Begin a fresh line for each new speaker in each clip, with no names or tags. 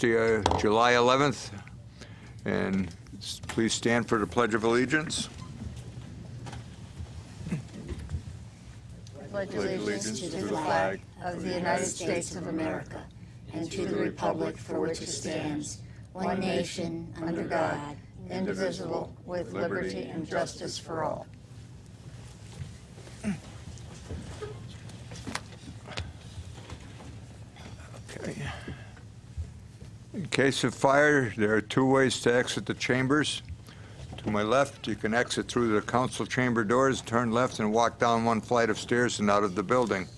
Thursday, July 11th. And please stand for the Pledge of Allegiance.
Pledge allegiance to the flag of the United States of America and to the republic for which it stands, one nation, under God, indivisible, with liberty and justice for all.
Okay. In case of fire, there are two ways to exit the chambers. To my left, you can exit through the council chamber doors, turn left, and walk down one flight of stairs and out of the building.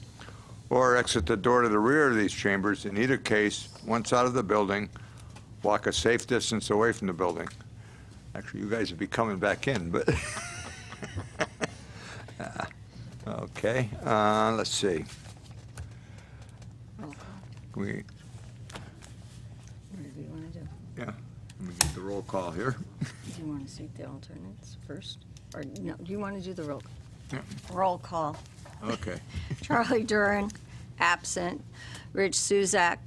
Or exit the door to the rear of these chambers. In either case, once out of the building, walk a safe distance away from the building. Actually, you guys will be coming back in, but... Okay, let's see. We,
What do you want to do?
yeah, let me get the roll call here.
Do you want to seat the alternates first? Or no, do you want to do the roll?
Yeah.
Roll call.
Okay.
Charlie Duran, absent. Rich Suzak,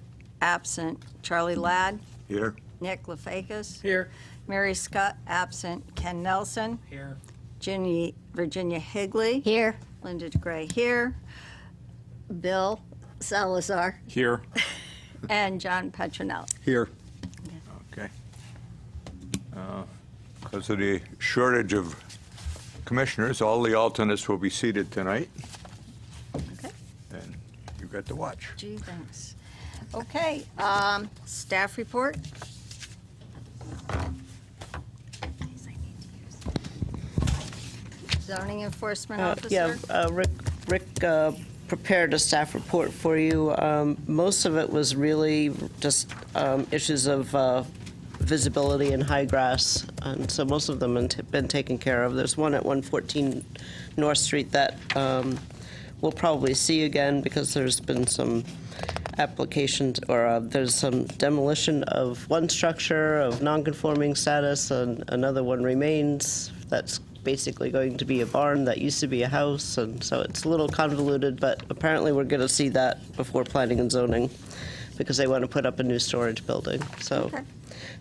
absent. Charlie Ladd,
Here.
Nick Lefakis.
Here.
Mary Scott, absent. Ken Nelson.
Here.
Virginia Higley.
Here.
Linda DeGray here. Bill Salazar.
Here.
And John Petronelli.
Here. Okay. Because of the shortage of commissioners, all the alternates will be seated tonight,
Okay.
and you got to watch.
Gee, thanks. Okay, staff report. Zoning enforcement officer.
Rick prepared a staff report for you. Most of it was really just issues of visibility and high grass, and so most of them have been taken care of. There's one at 114 North Street that we'll probably see again because there's been some applications, or there's some demolition of one structure of non-conforming status, and another one remains. That's basically going to be a barn that used to be a house, and so it's a little convoluted, but apparently we're going to see that before planning and zoning because they want to put up a new storage building. So
Okay.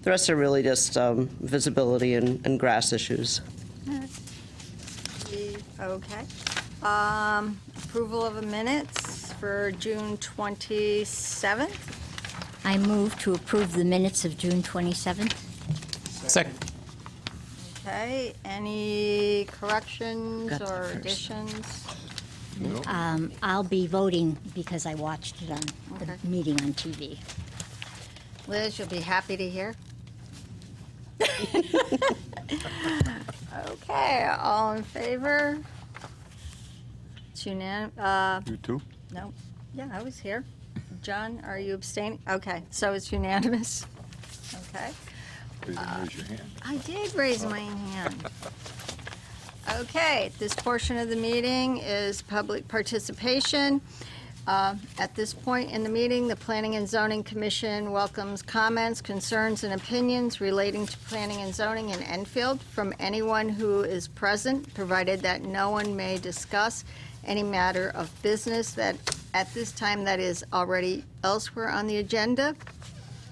the rest are really just visibility and grass issues.
Okay. Approval of the minutes for June 27th.
I move to approve the minutes of June 27th.
Second.
Okay, any corrections
Got that
or
first.
additions?
No?
I'll be voting because I watched it on
Okay.
the meeting on TV.
Liz, you'll be happy to hear. Okay, all in favor? It's unanimous.
You too?
No, yeah, I was here. John, are you abstaining? Okay, so it's unanimous. Okay,
Please raise your hand.
I did raise my hand. Okay, this portion of the meeting is public participation. At this point in the meeting, the Planning and Zoning Commission welcomes comments, concerns, and opinions relating to planning and zoning in Enfield from anyone who is present, provided that no one may discuss any matter of business that at this time that is already elsewhere on the agenda,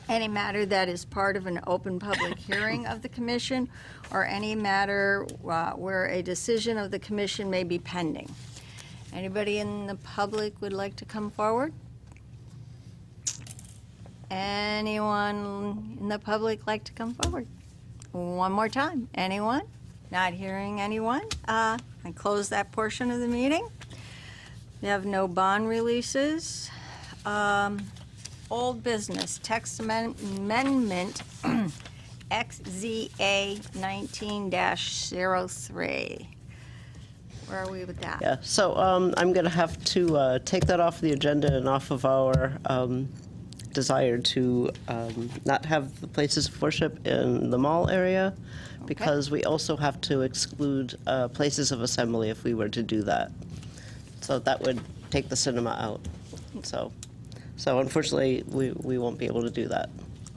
any matter that is part of an open public hearing of the commission, or any matter where a decision of the commission may be pending. Anybody in the public would like to come forward? Anyone in the public like to come forward? One more time. Anyone? Not hearing anyone? I close that portion of the meeting. We have no bond releases. Old business, text amendment XZA 19-03. Where are we with that?
Yeah, so I'm going to have to take that off the agenda and off of our desire to not have the places of worship in the mall area, because we also have to exclude places of assembly if we were to do that. So that would take the cinema out. So unfortunately, we won't be able to do that.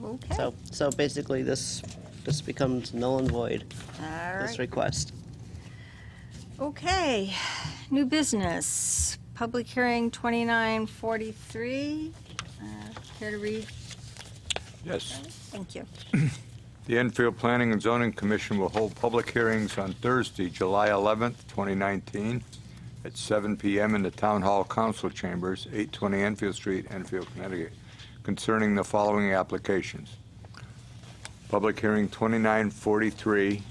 Okay.
So basically, this becomes null and void,
All
this
right.
request.
Okay, new business, public hearing 2943. Care to read?
Yes.
Thank you.
The Enfield Planning and Zoning Commission will hold public hearings on Thursday, July 11th, 2019, at 7 p.m. in the Town Hall Council Chambers, 820 Enfield Street, Enfield, Connecticut, concerning the following applications. Public hearing 2943,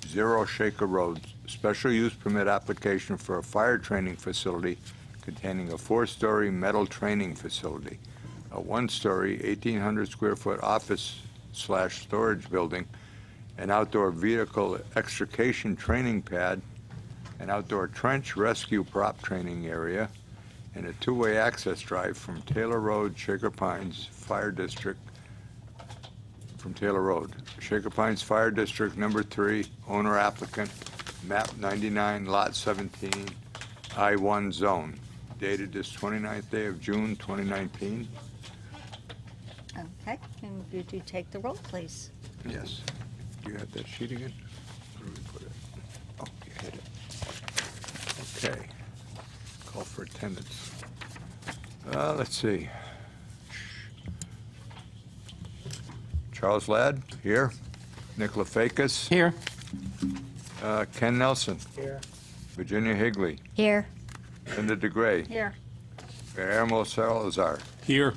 0 Shaker Road, special use permit application for a fire training facility containing a 4-story metal training facility, a 1-story, 1,800-square-foot office/storage building, an outdoor vehicle extrication training pad, an outdoor trench rescue prop training area, and a 2-way access drive from Taylor Road, Shaker Pines Fire District, from Taylor Road. Shaker Pines Fire District Number 3, owner applicant, map 99, lot 17, I-1 zone, dated this 29th day of June, 2019.
Okay, and would you take the roll, please?
Yes. Do you have that sheet again? Where do we put it? Oh, you hit it. Okay. Call for attendance. Let's see. Charles Ladd, here. Nick Lefakis.
Here.
Ken Nelson.
Here.
Virginia Higley.
Here.
Linda DeGray.
Here.
Guillermo Salazar.
Here.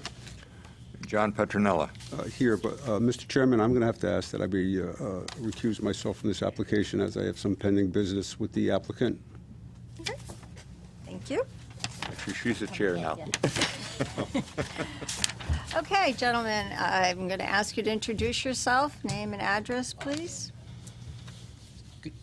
John Petronella.
Here, but Mr. Chairman, I'm going to have to ask that I be recuse myself from this application as I have some pending business with the applicant.
Okay. Thank you.
Actually, she's the chair now.
Okay, gentlemen, I'm going to ask you to introduce yourself, name and address, please.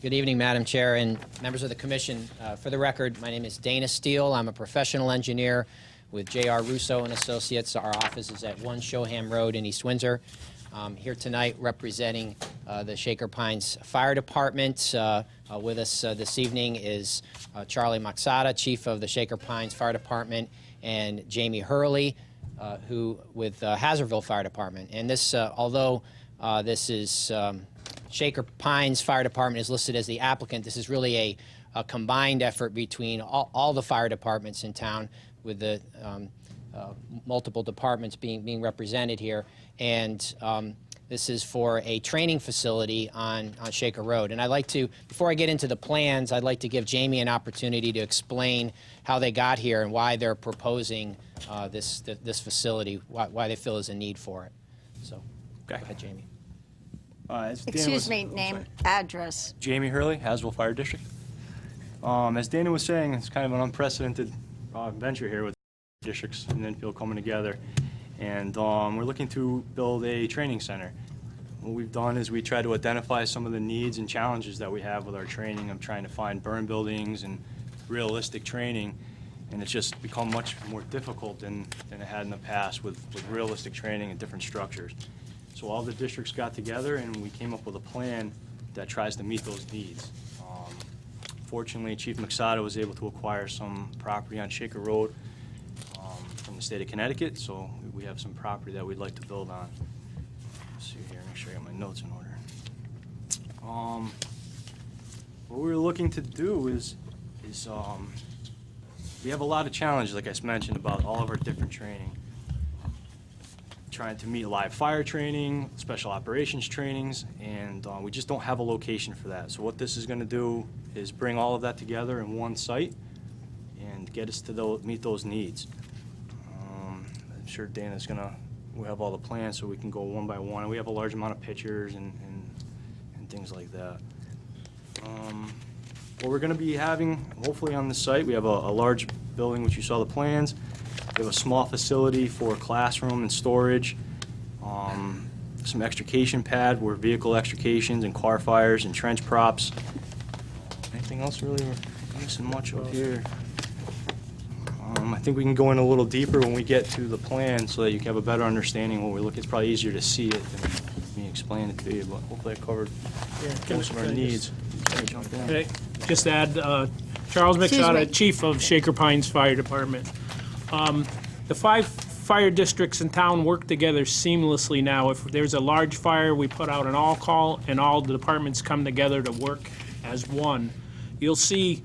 Good evening, Madam Chair and members of the Commission. For the record, my name is Dana Steele. I'm a professional engineer with J.R. Russo and Associates. Our office is at 1 Shoham Road in East Windsor. Here tonight representing the Shaker Pines Fire Department. With us this evening is Charlie Maxada, Chief of the Shaker Pines Fire Department, and Jamie Hurley, who with Hazardville Fire Department. And this, although this is Shaker Pines Fire Department is listed as the applicant, this is really a combined effort between all the fire departments in town, with the multiple departments being represented here. And this is for a training facility on Shaker Road. And I'd like to, before I get into the plans, I'd like to give Jamie an opportunity to explain how they got here and why they're proposing this facility, why they feel there's a need for it. So, go ahead, Jamie.
Excuse me, name, address.
Jamie Hurley, Hazardville Fire District. As Dana was saying, it's kind of an unprecedented venture here with districts in Enfield coming together. And we're looking to build a training center. What we've done is we try to identify some of the needs and challenges that we have with our training. I'm trying to find burn buildings and realistic training, and it's just become much more difficult than it had in the past with realistic training and different structures. So all the districts got together and we came up with a plan that tries to meet those needs. Fortunately, Chief Maxada was able to acquire some property on Shaker Road from the state of Connecticut, so we have some property that we'd like to build on. Let's see here, make sure I got my notes in order. What we're looking to do is we have a lot of challenges, like I mentioned, about all of our different training. Trying to meet live fire training, special operations trainings, and we just don't have a location for that. So what this is going to do is bring all of that together in one site and get us to meet those needs. I'm sure Dana's going to, we'll have all the plans so we can go one by one. And we have a large amount of pictures and things like that. What we're going to be having, hopefully on the site, we have a large building, which you saw the plans. We have a small facility for classroom and storage, some extrication pad where vehicle extrications and car fires and trench props. Anything else really we're missing much up here? I think we can go in a little deeper when we get to the plan so that you can have a better understanding of what we're looking. It's probably easier to see it than me explain it to you, but hopefully I covered most of our needs.
Okay, just add, Charles
Excuse me.
Maxada, Chief of Shaker Pines Fire Department. The 5 fire districts in town work together seamlessly now. If there's a large fire, we put out an all-call, and all the departments come together to work as one. You'll see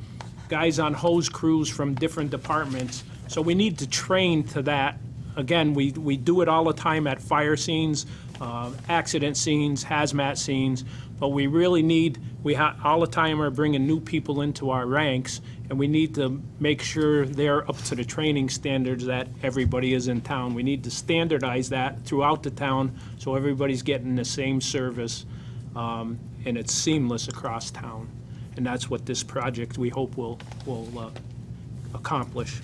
guys on hose crews from different departments, so we need to train to that. Again, we do it all the time at fire scenes, accident scenes, hazmat scenes, but we really need, all the time are bringing new people into our ranks, and we need to make sure they're up to the training standards that everybody is in town. We need to standardize that throughout the town so everybody's getting the same service, and it's seamless across town. And that's what this project, we hope, will accomplish.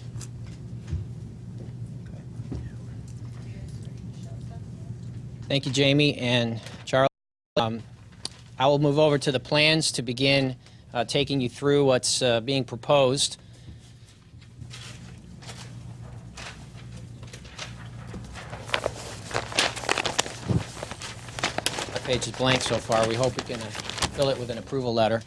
Thank you, Jamie and Charlie. I will move over to the plans to begin taking you through what's being proposed. The page is blank so far. We hope we can fill it with an approval letter.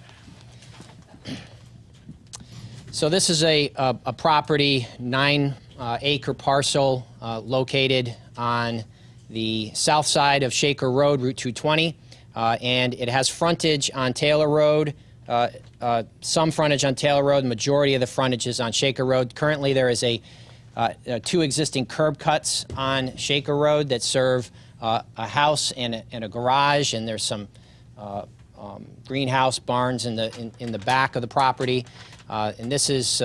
So this is a property, 9-acre parcel located on the south side of Shaker Road, Route 220, and it has frontage on Taylor Road, some frontage on Taylor Road, the majority of the frontage is on Shaker Road. Currently, there is two existing curb cuts on Shaker Road that serve a house and a garage, and there's some greenhouse barns in the back of the property, and this is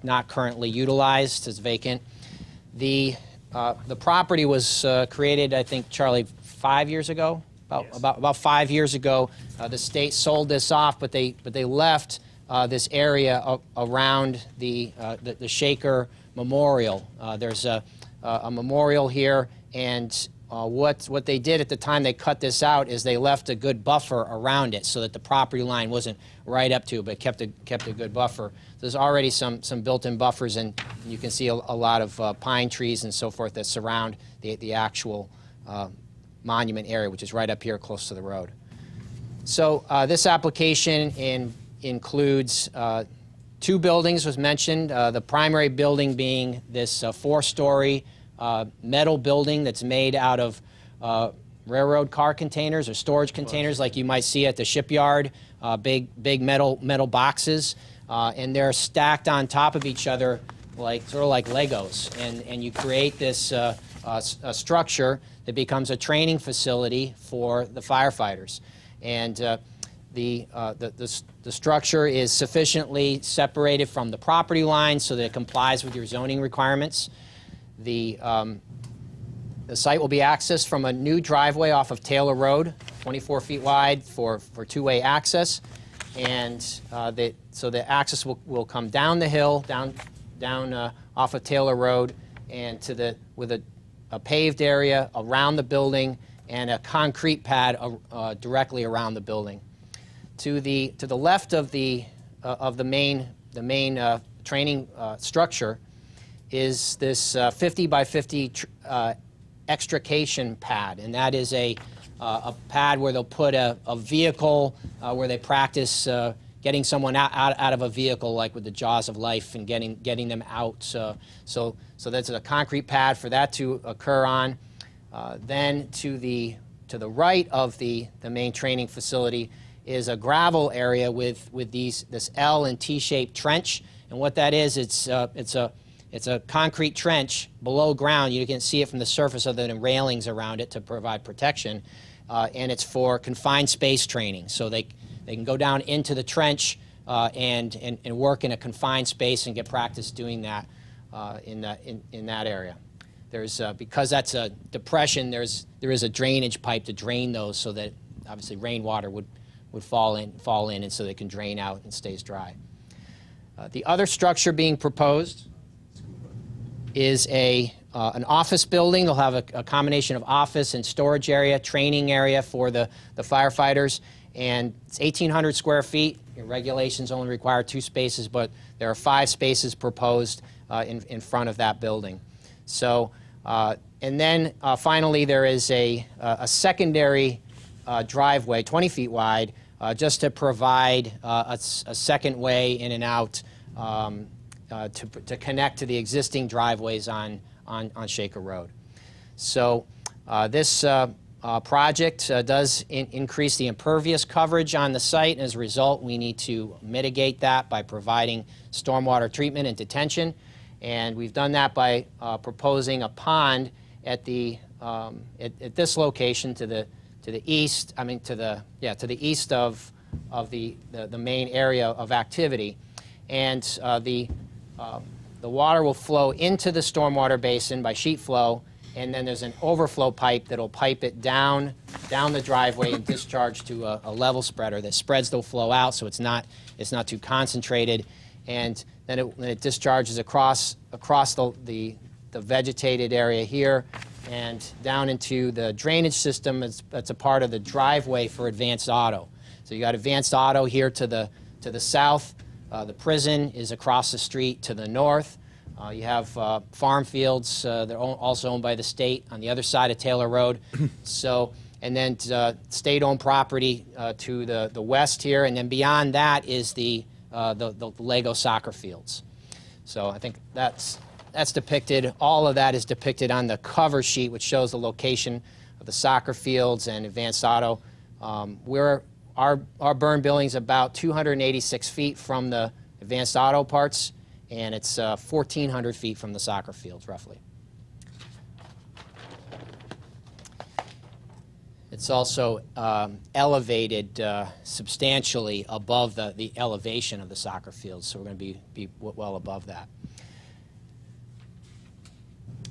not currently utilized, it's vacant. The property was created, I think, Charlie, 5 years ago. About 5 years ago, the state sold this off, but they left this area around the Shaker Memorial. There's a memorial here, and what they did at the time they cut this out is they left a good buffer around it so that the property line wasn't right up to it, but kept a good buffer. There's already some built-in buffers, and you can see a lot of pine trees and so forth that surround the actual monument area, which is right up here close to the road. So this application includes two buildings, was mentioned, the primary building being this 4-story metal building that's made out of railroad car containers or storage containers like you might see at the shipyard, big metal boxes, and they're stacked on top of each other sort of like Legos, and you create this a structure that becomes a training facility for the firefighters. And the structure is sufficiently separated from the property line so that it complies with your zoning requirements. The site will be accessed from a new driveway off of Taylor Road, 24 feet wide for two-way access. And so the access will come down the hill, down off of Taylor Road, and with a paved area around the building and a concrete pad directly around the building. To the left of the main training structure is this 50 by 50 extrication pad, and that is a pad where they'll put a vehicle where they practice getting someone out of a vehicle, like with the Jaws of Life, and getting them out. So that's a concrete pad for that to occur on. Then to the right of the main training facility is a gravel area with this L and T-shaped trench, and what that is, it's a concrete trench below ground. You can see it from the surface of the railings around it to provide protection, and it's for confined space training. So they can go down into the trench and work in a confined space and get practice doing that in that area. There's because that's a depression, there is a drainage pipe to drain those so that obviously rainwater would fall in, and so they can drain out and stays dry. The other structure being proposed is an office building. They'll have a combination of office and storage area, training area for the firefighters, and it's 1,800 square feet. Your regulations only require 2 spaces, but there are 5 spaces proposed in front of that building. So, and then finally there is a secondary driveway, 20 feet wide, just to provide a second way in and out to connect to the existing driveways on Shaker Road. So this project does increase the impervious coverage on the site, and as a result, we need to mitigate that by providing stormwater treatment and detention. And we've done that by proposing a pond at the at this location to the east, to the east of the main area of activity, and the water will flow into the stormwater basin by sheet flow, and then there's an overflow pipe that'll pipe it down the driveway and discharge to a level spreader that spreads the flow out, so it's not too concentrated, and then it discharges across the vegetated area here and down into the drainage system that's a part of the driveway for Advanced Auto. So you got Advanced Auto here to the south. The prison is across the street to the north. You have farm fields. They're also owned by the state on the other side of Taylor Road. So, and then state-owned property to the west here, and then beyond that is the Lego soccer fields. So I think that's depicted. All of that is depicted on the cover sheet, which shows the location of the soccer fields and Advanced Auto. Our burn building is about 286 feet from the Advanced Auto parts, and it's 1,400 feet from the soccer fields, roughly. It's also elevated substantially above the elevation of the soccer fields, so we're going to be well above that.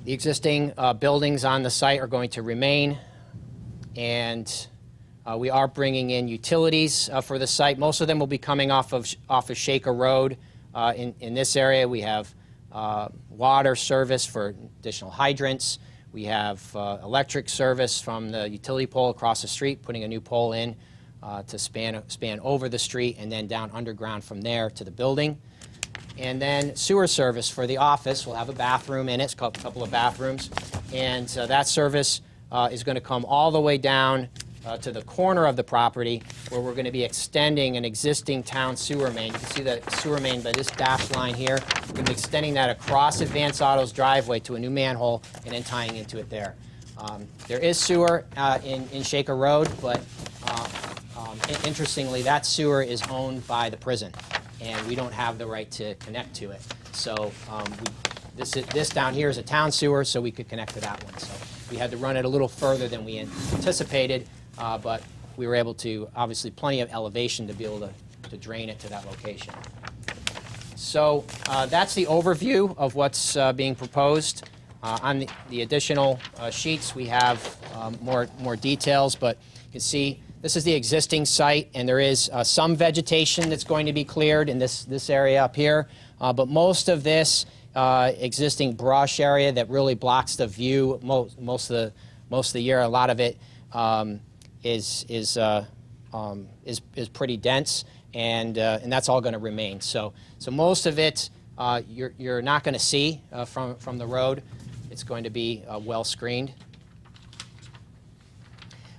The existing buildings on the site are going to remain, and we are bringing in utilities for the site. Most of them will be coming off of Shaker Road. In this area, we have water service for additional hydrants. We have electric service from the utility pole across the street, putting a new pole in to span over the street and then down underground from there to the building. And then sewer service for the office. We'll have a bathroom in it, a couple of bathrooms. And that service is going to come all the way down to the corner of the property, where we're going to be extending an existing town sewer main. You can see the sewer main by this dashed line here. We're going to be extending that across Advanced Auto's driveway to a new manhole and then tying into it there. There is sewer in Shaker Road, but interestingly, that sewer is owned by the prison, and we don't have the right to connect to it. So this down here is a town sewer, so we could connect to that one. So we had to run it a little further than we anticipated, but we were able to, obviously, plenty of elevation to be able to drain it to that location. So that's the overview of what's being proposed. On the additional sheets, we have more details, but you can see this is the existing site, and there is some vegetation that's going to be cleared in this area up here, but most of this existing brush area that really blocks the view most of the year, a lot of it is pretty dense, and that's all going to remain. So most of it you're not going to see from the road. It's going to be well screened.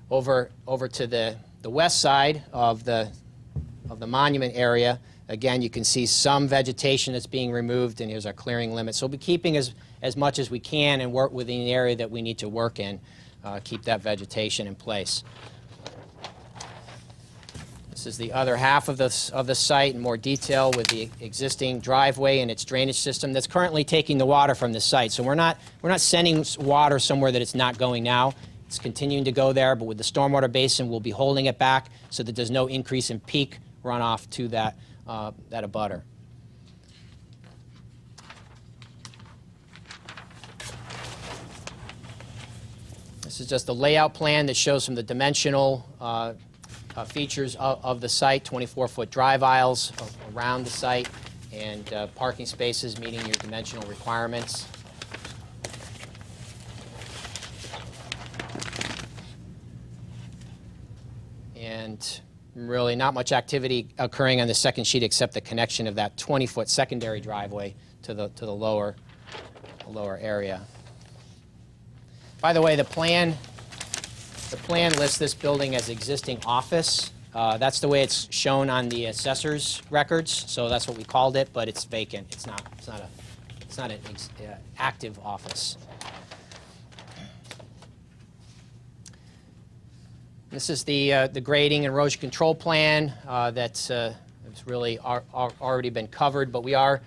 Over to the west side of the monument area, again, you can see some vegetation that's being removed, and here's our clearing limit. So we'll be keeping as much as we can and work within the area that we need to work in, keep that vegetation in place. This is the other half of the site in more detail with the existing driveway and its drainage system that's currently taking the water from the site. So we're not sending water somewhere that it's not going now. It's continuing to go there, but with the stormwater basin, we'll be holding it back so that there's no increase in peak runoff to that abutter. This is just a layout plan that shows some of the dimensional features of the site, 24-foot drive aisles around the site, and parking spaces meeting your dimensional requirements. And really not much activity occurring on the second sheet except the connection of that 20-foot secondary driveway to the lower area. By the way, the plan lists this building as existing office. That's the way it's shown on the assessor's records, so that's what we called it, but it's vacant. It's not an active office. This is the grading and erosion control plan that's really already been covered, but we are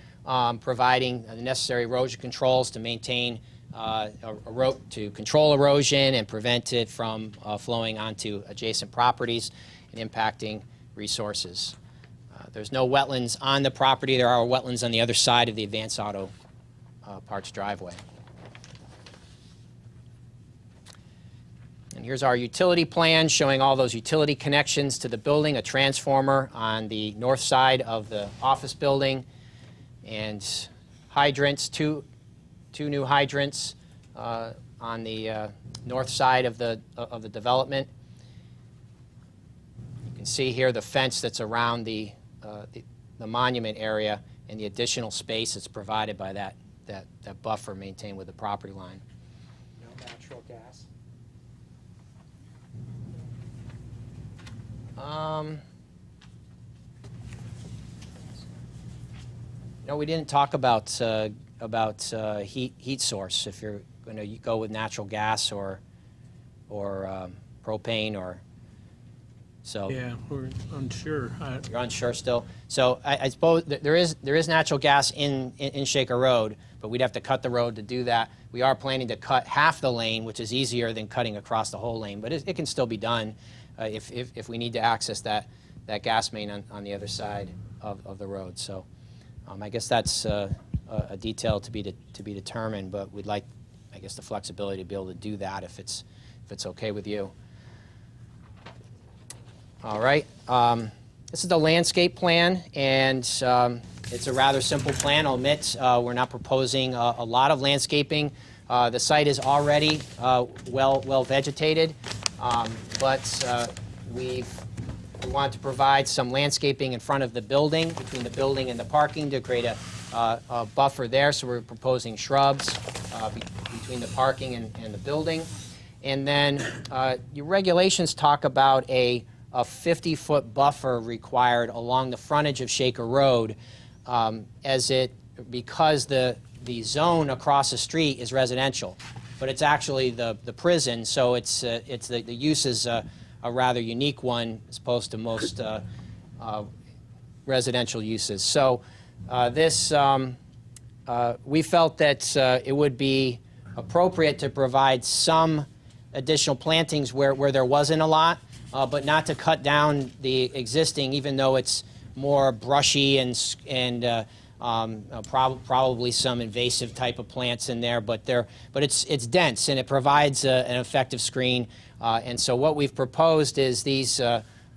providing the necessary erosion controls to maintain to control erosion and prevent it from flowing onto adjacent properties and impacting resources. There's no wetlands on the property. There are wetlands on the other side of the Advance Auto Parts driveway. And here's our utility plan showing all those utility connections to the building, a transformer on the north side of the office building, and hydrants, two new hydrants on the north side of the development. You can see here the fence that's around the monument area and the additional space that's provided by that buffer maintained with the property line.
No natural gas.
No, we didn't talk about heat source. If you're going to go with natural gas or propane or so.
Yeah, we're unsure.
You're unsure still. So I suppose there is natural gas in Shaker Road, but we'd have to cut the road to do that. We are planning to cut half the lane, which is easier than cutting across the whole lane, but it can still be done if we need to access that gas main on the other side of the road. So I guess that's a detail to be determined, but we'd like, I guess, the flexibility to be able to do that if it's okay with you. All right. This is the landscape plan, and it's a rather simple plan. I'll admit we're not proposing a lot of landscaping. The site is already well vegetated, but we want to provide some landscaping in front of the building, between the building and the parking, to create a buffer there. So we're proposing shrubs between the parking and the building. And then your regulations talk about a 50-foot buffer required along the frontage of Shaker Road, because the zone across the street is residential, but it's actually the prison, so the use is a rather unique one as opposed to most residential uses. So we felt that it would be appropriate to provide some additional plantings where there wasn't a lot, but not to cut down the existing, even though it's more brushy and probably some invasive type of plants in there, but it's dense and it provides an effective screen. And so what we've proposed is these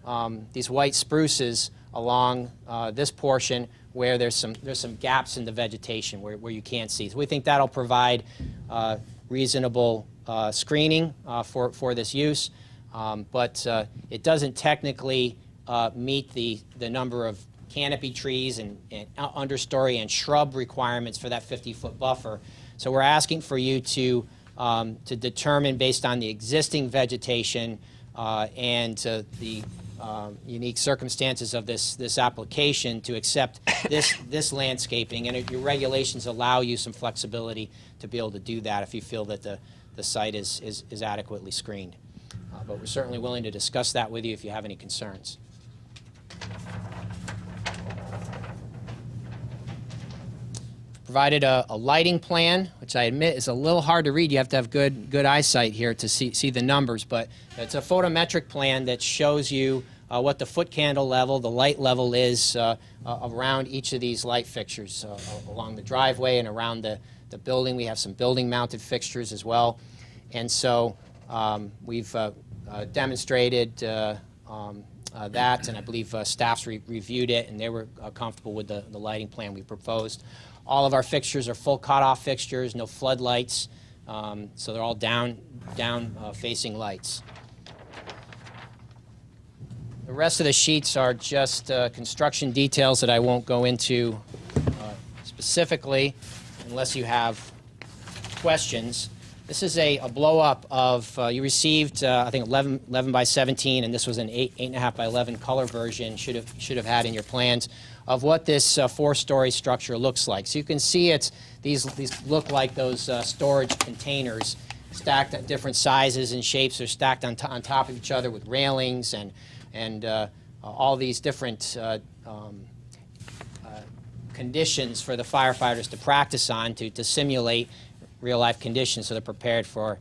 white spruces along this portion where there's some gaps in the vegetation where you can't see. So we think that'll provide reasonable screening for this use. But it doesn't technically meet the number of canopy trees and understory and shrub requirements for that 50-foot buffer. So we're asking for you to determine, based on the existing vegetation and the unique circumstances of this application, to accept this landscaping. And your regulations allow you some flexibility to be able to do that if you feel that the site is adequately screened. But we're certainly willing to discuss that with you if you have any concerns. Provided a lighting plan, which I admit is a little hard to read. You have to have good eyesight here to see the numbers, but it's a photometric plan that shows you what the foot candle level, the light level is around each of these light fixtures along the driveway and around the building. We have some building mounted fixtures as well. And so we've demonstrated that, and I believe staff's reviewed it, and they were comfortable with the lighting plan we proposed. All of our fixtures are full cutoff fixtures, no floodlights, so they're all down facing lights. The rest of the sheets are just construction details that I won't go into specifically unless you have questions. This is a blow-up of, you received, I think, 11 by 17, and this was an 8.5 by 11 color version, should have had in your plans, of what this four-story structure looks like. So you can see these look like those storage containers stacked at different sizes and shapes. They're stacked on top of each other with railings and all these different conditions for the firefighters to practice on to simulate real-life conditions, so they're prepared for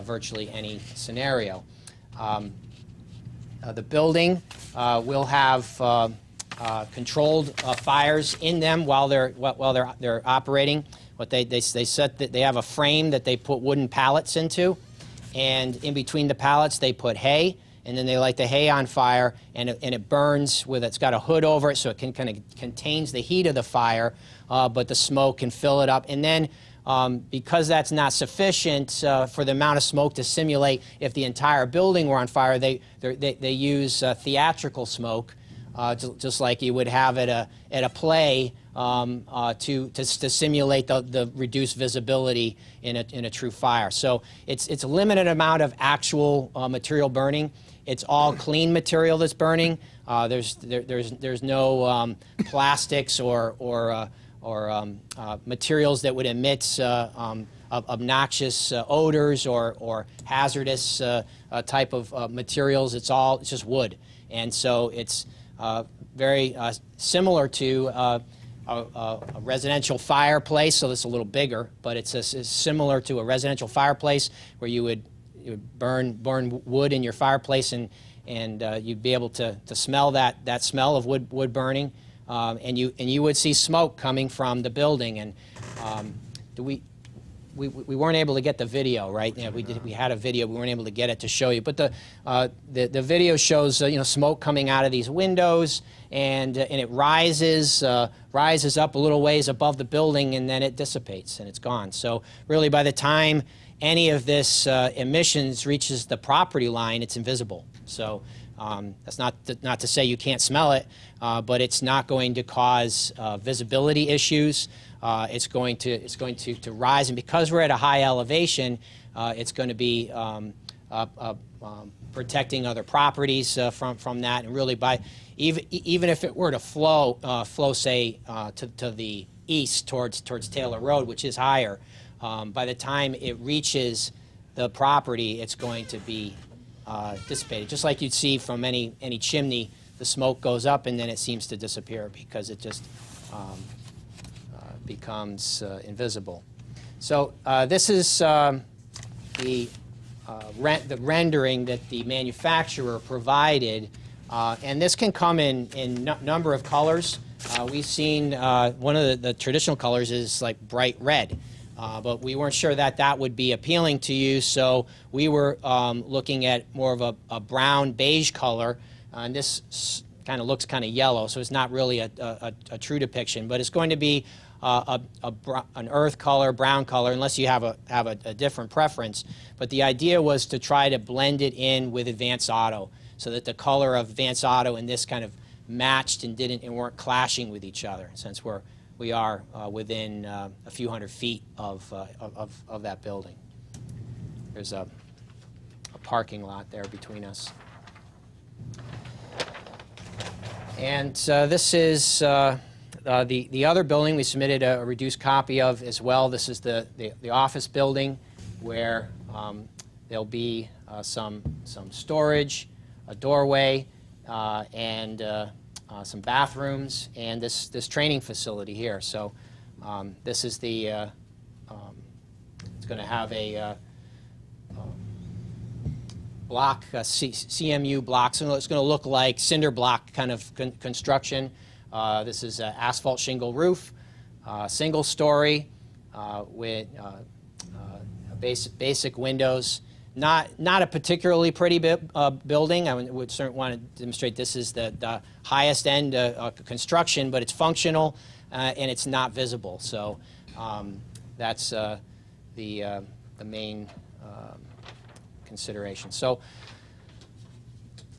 virtually any scenario. The building will have controlled fires in them while they're operating. What they set that they have a frame that they put wooden pallets into, and in between the pallets they put hay, and then they light the hay on fire, and it burns with it's got a hood over it, so it can kind of contains the heat of the fire, but the smoke can fill it up, and then. Because that's not sufficient for the amount of smoke to simulate if the entire building were on fire, they use theatrical smoke, just like you would have at a play to simulate the reduced visibility in a true fire. So it's a limited amount of actual material burning. It's all clean material that's burning. There's no plastics or materials that would emit obnoxious odors or hazardous type of materials. It's just wood, and so it's very similar to a residential fireplace. So it's a little bigger, but it's similar to a residential fireplace where you would burn wood in your fireplace, and you'd be able to smell that smell of wood burning. And you would see smoke coming from the building, and we weren't able to get the video, right? You know, we had a video, we weren't able to get it to show you, but the video shows smoke coming out of these windows, and it rises up a little ways above the building, and then it dissipates and it's gone. So really, by the time any of this emissions reaches the property line, it's invisible. So. That's not to say you can't smell it, but it's not going to cause visibility issues. It's going to rise, and because we're at a high elevation, it's going to be protecting other properties from that. And really, by even if it were to flow say to the east towards Taylor Road, which is higher, by the time it reaches the property, it's going to be dissipated. Just like you'd see from any chimney, the smoke goes up and then it seems to disappear because it just becomes invisible. So this is the rendering that the manufacturer provided, and this can come in number of colors. We've seen one of the traditional colors is like bright red. But we weren't sure that would be appealing to you, so we were looking at more of a brown beige color, and this kind of looks kind of yellow, so it's not really a true depiction, but it's going to be an earth color, brown color, unless you have a different preference. But the idea was to try to blend it in with Advance Auto, so that the color of Advance Auto and this kind of matched and weren't clashing with each other, since we are within a few hundred feet of that building. There's a parking lot there between us. And this is the other building we submitted a reduced copy of as well. This is the office building where there'll be some storage, a doorway, and some bathrooms, and this training facility here. So this is the, it's going to have a block, CMU block, so it's going to look like cinder block kind of construction. This is an asphalt shingle roof, single story with basic windows. Not a particularly pretty building. I would certainly want to demonstrate this is the highest end construction, but it's functional and it's not visible. So that's the main consideration. So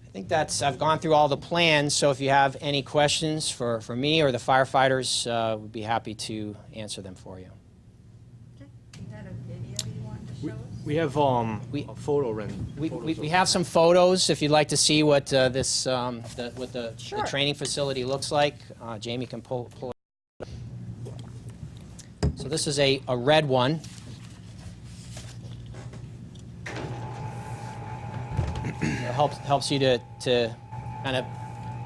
I think I've gone through all the plans. So if you have any questions for me or the firefighters, we'd be happy to answer them for you.
Is that a video you wanted to show us?
We have a photo render.
We have some photos if you'd like to see what the
Sure.
training facility looks like. Jamie can pull it. So this is a red one. It helps you to kind of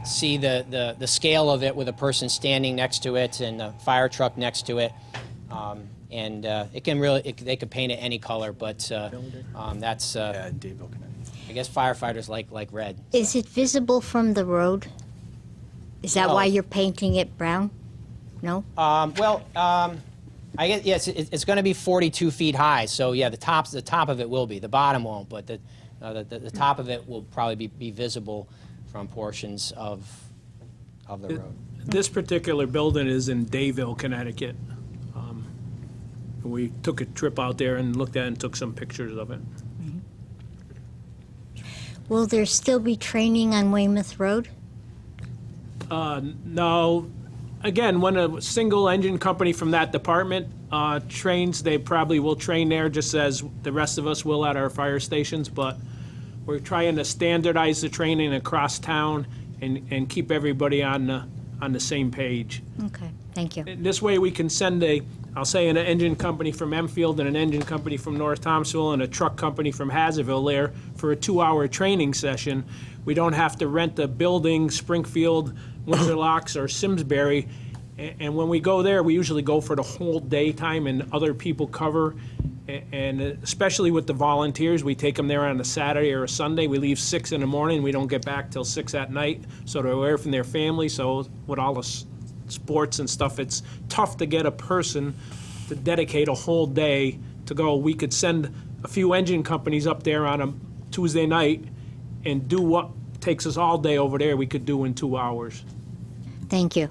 see the scale of it with a person standing next to it and a fire truck next to it. And it can they could paint it any color, but that's,
Yeah, Dayville, Connecticut.
I guess firefighters like red.
Is it visible from the road? Is that
No.
why you're painting it brown? No?
I guess, yes, it's going to be 42 feet high, so yeah, the top of it will be. The bottom won't, but the top of it will probably be visible from portions of the road.
This particular building is in Dayville, Connecticut. We took a trip out there and looked at it and took some pictures of it.
Will there still be training on Weymouth Road?
No, again, when a single engine company from that department trains, they probably will train there just as the rest of us will at our fire stations, but we're trying to standardize the training across town and keep everybody on the same page.
Okay, thank you.
This way we can send an engine company from Enfield and an engine company from North Thomasville and a truck company from Hazardville there for a 2-hour training session. We don't have to rent a building, Springfield, Windsor Locks, or Simsbury. And when we go there, we usually go for the whole daytime and other people cover. And especially with the volunteers, we take them there on a Saturday or a Sunday. We leave 6 in the morning. We don't get back till 6 at night. So they're away from their family. So with all the sports and stuff, it's tough to get a person to dedicate a whole day to go. We could send a few engine companies up there on a Tuesday night and do what takes us all day over there, we could do in 2 hours.
Thank you.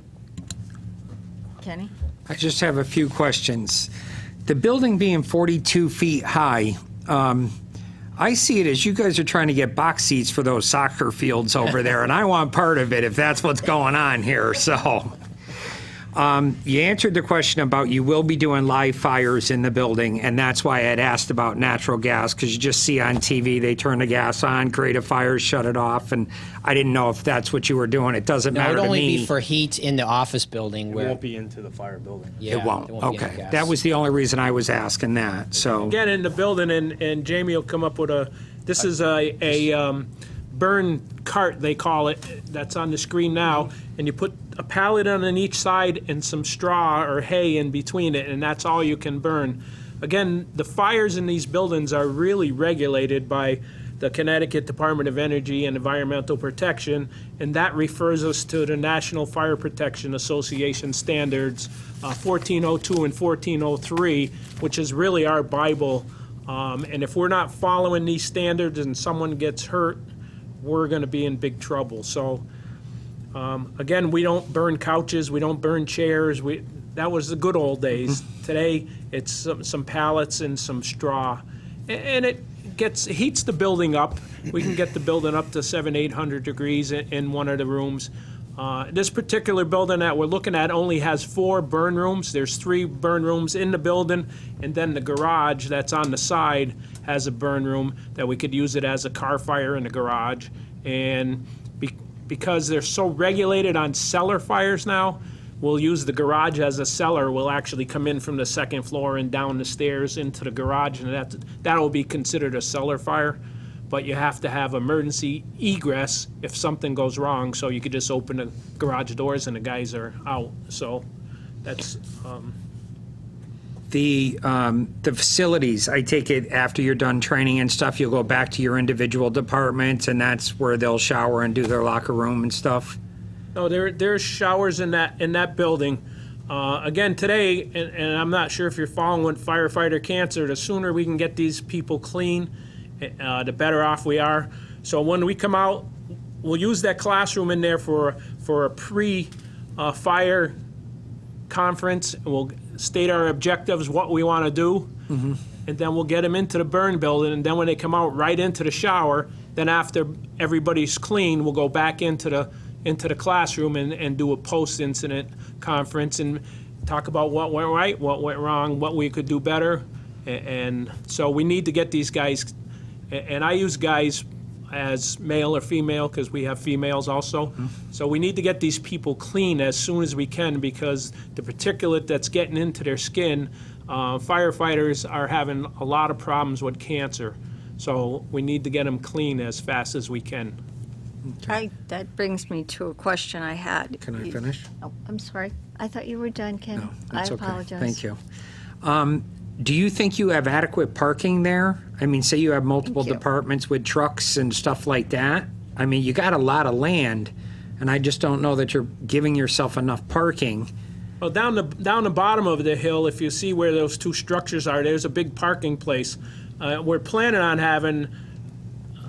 Kenny?
I just have a few questions. The building being 42 feet high, I see it as you guys are trying to get box seats for those soccer fields over there, and I want part of it if that's what's going on here. So you answered the question about you will be doing live fires in the building, and that's why I had asked about natural gas, because you just see on TV they turn the gas on, create a fire, shut it off, and I didn't know if that's what you were doing. It doesn't
No,
matter
it'd
to
only
me.
be for heat in the office building
It
where.
won't be into the fire building.
Yeah,
It won't.
there be any
Okay.
gas.
That was the only reason I was asking that. So
Get in the building and Jamie will come up with this is a burn cart, they call it, that's on the screen now, and you put a pallet on each side and some straw or hay in between it, and that's all you can burn. Again, the fires in these buildings are really regulated by the Connecticut Department of Energy and Environmental Protection, and that refers us to the National Fire Protection Association standards, 1402 and 1403, which is really our Bible. And if we're not following these standards and someone gets hurt, we're going to be in big trouble. So, again, we don't burn couches, we don't burn chairs. That was the good old days. Today, it's some pallets and some straw. And it heats the building up. We can get the building up to 700-800 degrees in one of the rooms. This particular building that we're looking at only has 4 burn rooms. There's 3 burn rooms in the building, and then the garage that's on the side has a burn room that we could use it as a car fire in the garage. And because they're so regulated on cellar fires now, we'll use the garage as a cellar. We'll actually come in from the 2nd floor and down the stairs into the garage, and that'll be considered a cellar fire. But you have to have emergency egress if something goes wrong, so you could just open the garage doors and the guys are out. So that's,
the facilities, I take it after you're done training and stuff, you'll go back to your individual departments, and that's where they'll shower and do their locker room and stuff?
no, there's showers in that building. Again, today, and I'm not sure if you're following firefighter cancer, the sooner we can get these people clean, the better off we are. So when we come out, we'll use that classroom in there for a pre-fire conference. And we'll state our objectives, what we want to do, and then we'll get them into the burn building. And then when they come out, right into the shower. Then after everybody's clean, we'll go back into the classroom and do a post-incident conference and talk about what went right, what went wrong, what we could do better. And so we need to get these guys. And I use guys as male or female because we have females also. So we need to get these people clean as soon as we can because the particulate that's getting into their skin, firefighters are having a lot of problems with cancer. So we need to get them clean as fast as we can.
That brings me to a question I had.
Can I finish?
Oh, I'm sorry. I thought you were done, Ken.
No,
I
that's okay.
apologize.
Thank you. Do you think you have adequate parking there? I mean, say you have multiple
Thank you.
departments with trucks and stuff like that. I mean, you got a lot of land, and I just don't know that you're giving yourself enough parking.
Well, down the bottom of the hill, if you see where those two structures are, there's a big parking place. We're planning on having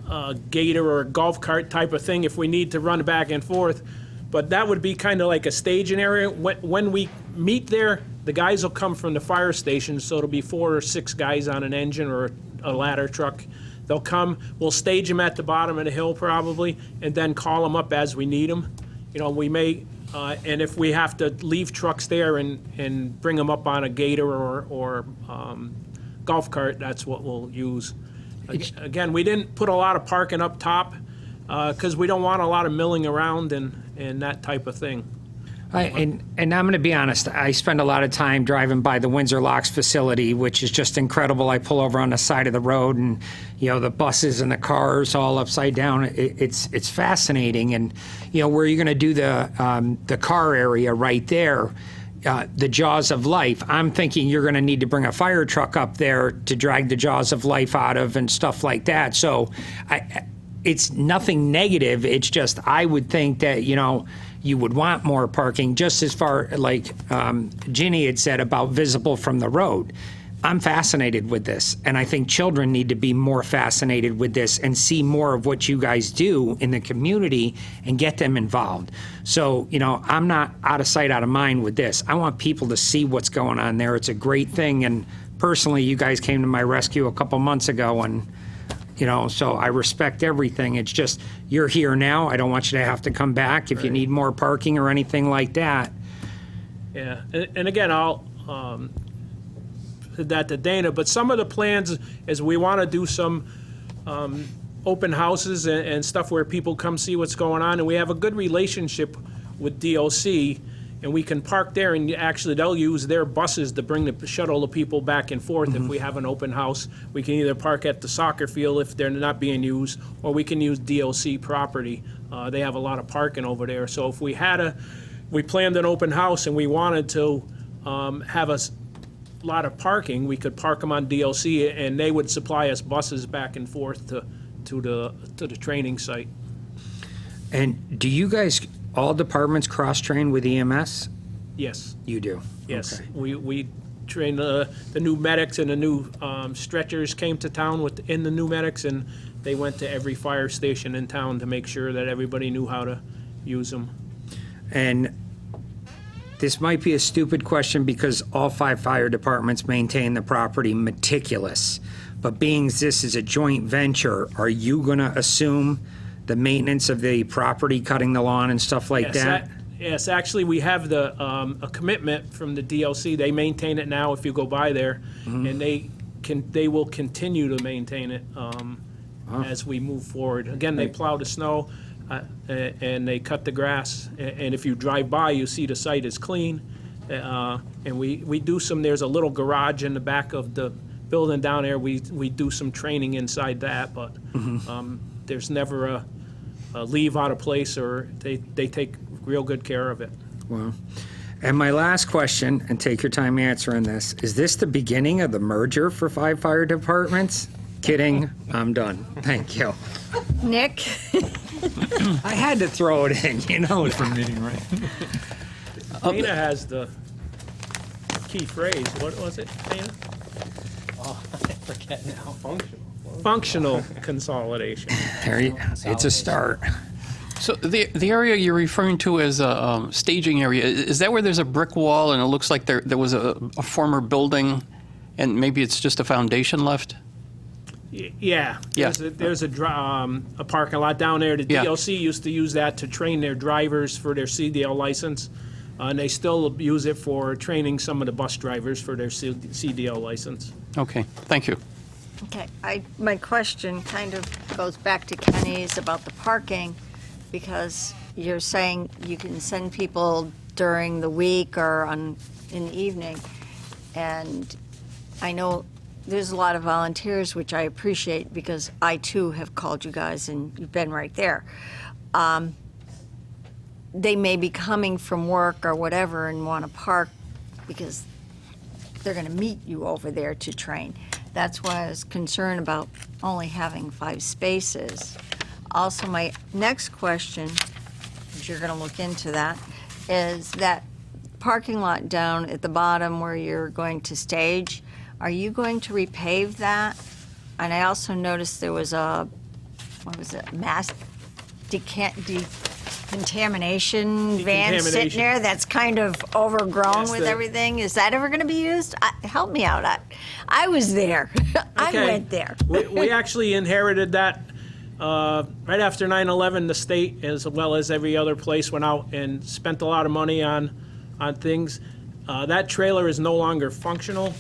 a gator or a golf cart type of thing if we need to run back and forth. But that would be kind of like a staging area. When we meet there, the guys will come from the fire station, so it'll be 4 or 6 guys on an engine or a ladder truck. They'll come, we'll stage them at the bottom of the hill probably, and then call them up as we need them. You know, we may, and if we have to leave trucks there and bring them up on a gator or golf cart, that's what we'll use. Again, we didn't put a lot of parking up top because we don't want a lot of milling around and that type of thing.
And I'm going to be honest, I spend a lot of time driving by the Windsor Locks facility, which is just incredible. I pull over on the side of the road and, you know, the buses and the cars all upside down. It's fascinating. And, you know, where you're going to do the car area right there, the jaws of life, I'm thinking you're going to need to bring a fire truck up there to drag the jaws of life out of and stuff like that. So it's nothing negative. It's just I would think that, you know, you would want more parking, just as far like Ginny had said about visible from the road. I'm fascinated with this, and I think children need to be more fascinated with this and see more of what you guys do in the community and get them involved. So, you know, I'm not out of sight, out of mind with this. I want people to see what's going on there. It's a great thing, and personally, you guys came to my rescue a couple months ago, and you know, so I respect everything. It's just, you're here now. I don't want you to have to come back if you need more parking or anything like that.
Yeah, and again, I'll said that to Dana, but some of the plans is we want to do some open houses and stuff where people come see what's going on, and we have a good relationship with DOC, and we can park there, and actually they'll use their buses to bring the shuttle the people back and forth. If we have an open house, we can either park at the soccer field if they're not being used, or we can use DOC property. They have a lot of parking over there. So if we planned an open house and we wanted to have a lot of parking, we could park them on DOC, and they would supply us buses back and forth to the training site.
And do you guys, all departments cross-train with EMS?
Yes.
You do?
Yes,
Okay.
we trained the new medics, and the new stretchers came to town in the new medics, and they went to every fire station in town to make sure that everybody knew how to use them.
And this might be a stupid question because all 5 fire departments maintain the property meticulous. But being this is a joint venture, are you going to assume the maintenance of the property, cutting the lawn and stuff like that?
Yes, actually, we have a commitment from the DLC. They maintain it now if you go by there, and they will continue to maintain it as we move forward. Again, they plow the snow, and they cut the grass, and if you drive by, you see the site is clean. And we do there's a little garage in the back of the building down there. We do some training inside that, but there's never a leave out of place, or they take real good care of it.
Well, and my last question, and take your time answering this, is this the beginning of the merger for 5 fire departments? Kidding, I'm done. Thank you.
Nick?
I had to throw it in, you know.
meeting, right?
Dana has the key phrase. What was it, Dana?
Oh, I forget now.
Functional consolidation.
It's a start.
So the area you're referring to as a staging area, is that where there's a brick wall and it looks like there was a former building and maybe it's just a foundation left?
Yeah.
Yeah.
There's a parking lot down there. The
Yeah.
DLC used to use that to train their drivers for their CDL license, and they still use it for training some of the bus drivers for their CDL license.
Okay, thank you.
Okay, my question kind of goes back to Kenny's about the parking, because you're saying you can send people during the week or in the evening, and I know there's a lot of volunteers, which I appreciate, because I too have called you guys and you've been right there. They may be coming from work or whatever and want to park because they're going to meet you over there to train. That's why I was concerned about only having 5 spaces. Also, my next question, because you're going to look into that, is that parking lot down at the bottom where you're going to stage, are you going to repave that? And I also noticed there was a, what was it, mass decontamination van sitting
Decontamination.
there that's kind of overgrown
Yes,
with
the-
everything. Is that ever going to be used? Help me out. I was there. I
Okay.
went there.
We actually inherited that right after 9/11. The state, as well as every other place, went out and spent a lot of money on things. That trailer is no longer functional.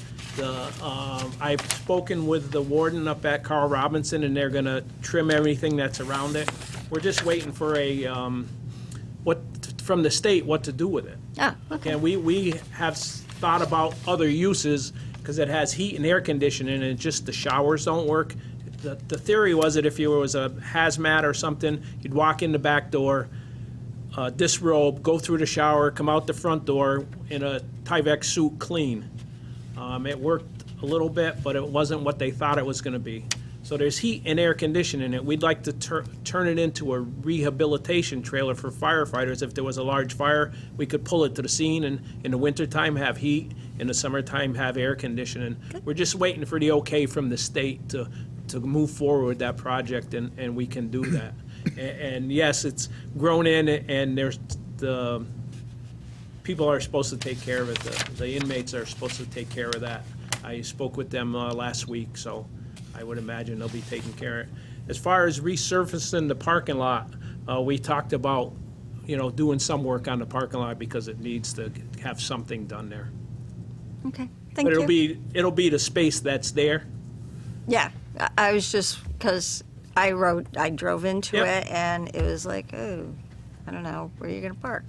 I've spoken with the warden up at Carl Robinson, and they're going to trim everything that's around it. We're just waiting for from the state what to do with it.
Ah, okay.
And we have thought about other uses because it has heat and air conditioning, and just the showers don't work. The theory was that if you was a hazmat or something, you'd walk in the back door, disrobe, go through the shower, come out the front door in a Tyvek suit clean. It worked a little bit, but it wasn't what they thought it was going to be. So there's heat and air conditioning in it. We'd like to turn it into a rehabilitation trailer for firefighters. If there was a large fire, we could pull it to the scene, and in the wintertime have heat, in the summertime have air conditioning. We're just waiting for the okay from the state to move forward with that project, and we can do that. And yes, it's grown in, and there's the people are supposed to take care of it. The inmates are supposed to take care of that. I spoke with them last week, so I would imagine they'll be taking care of it. As far as resurfacing the parking lot, we talked about, doing some work on the parking lot because it needs to have something done there.
Okay, thank
But
you.
it'll be the space that's there.
Yeah, I was just, because I drove into
Yep.
it, and it was like, oh, I don't know, where are you going to park?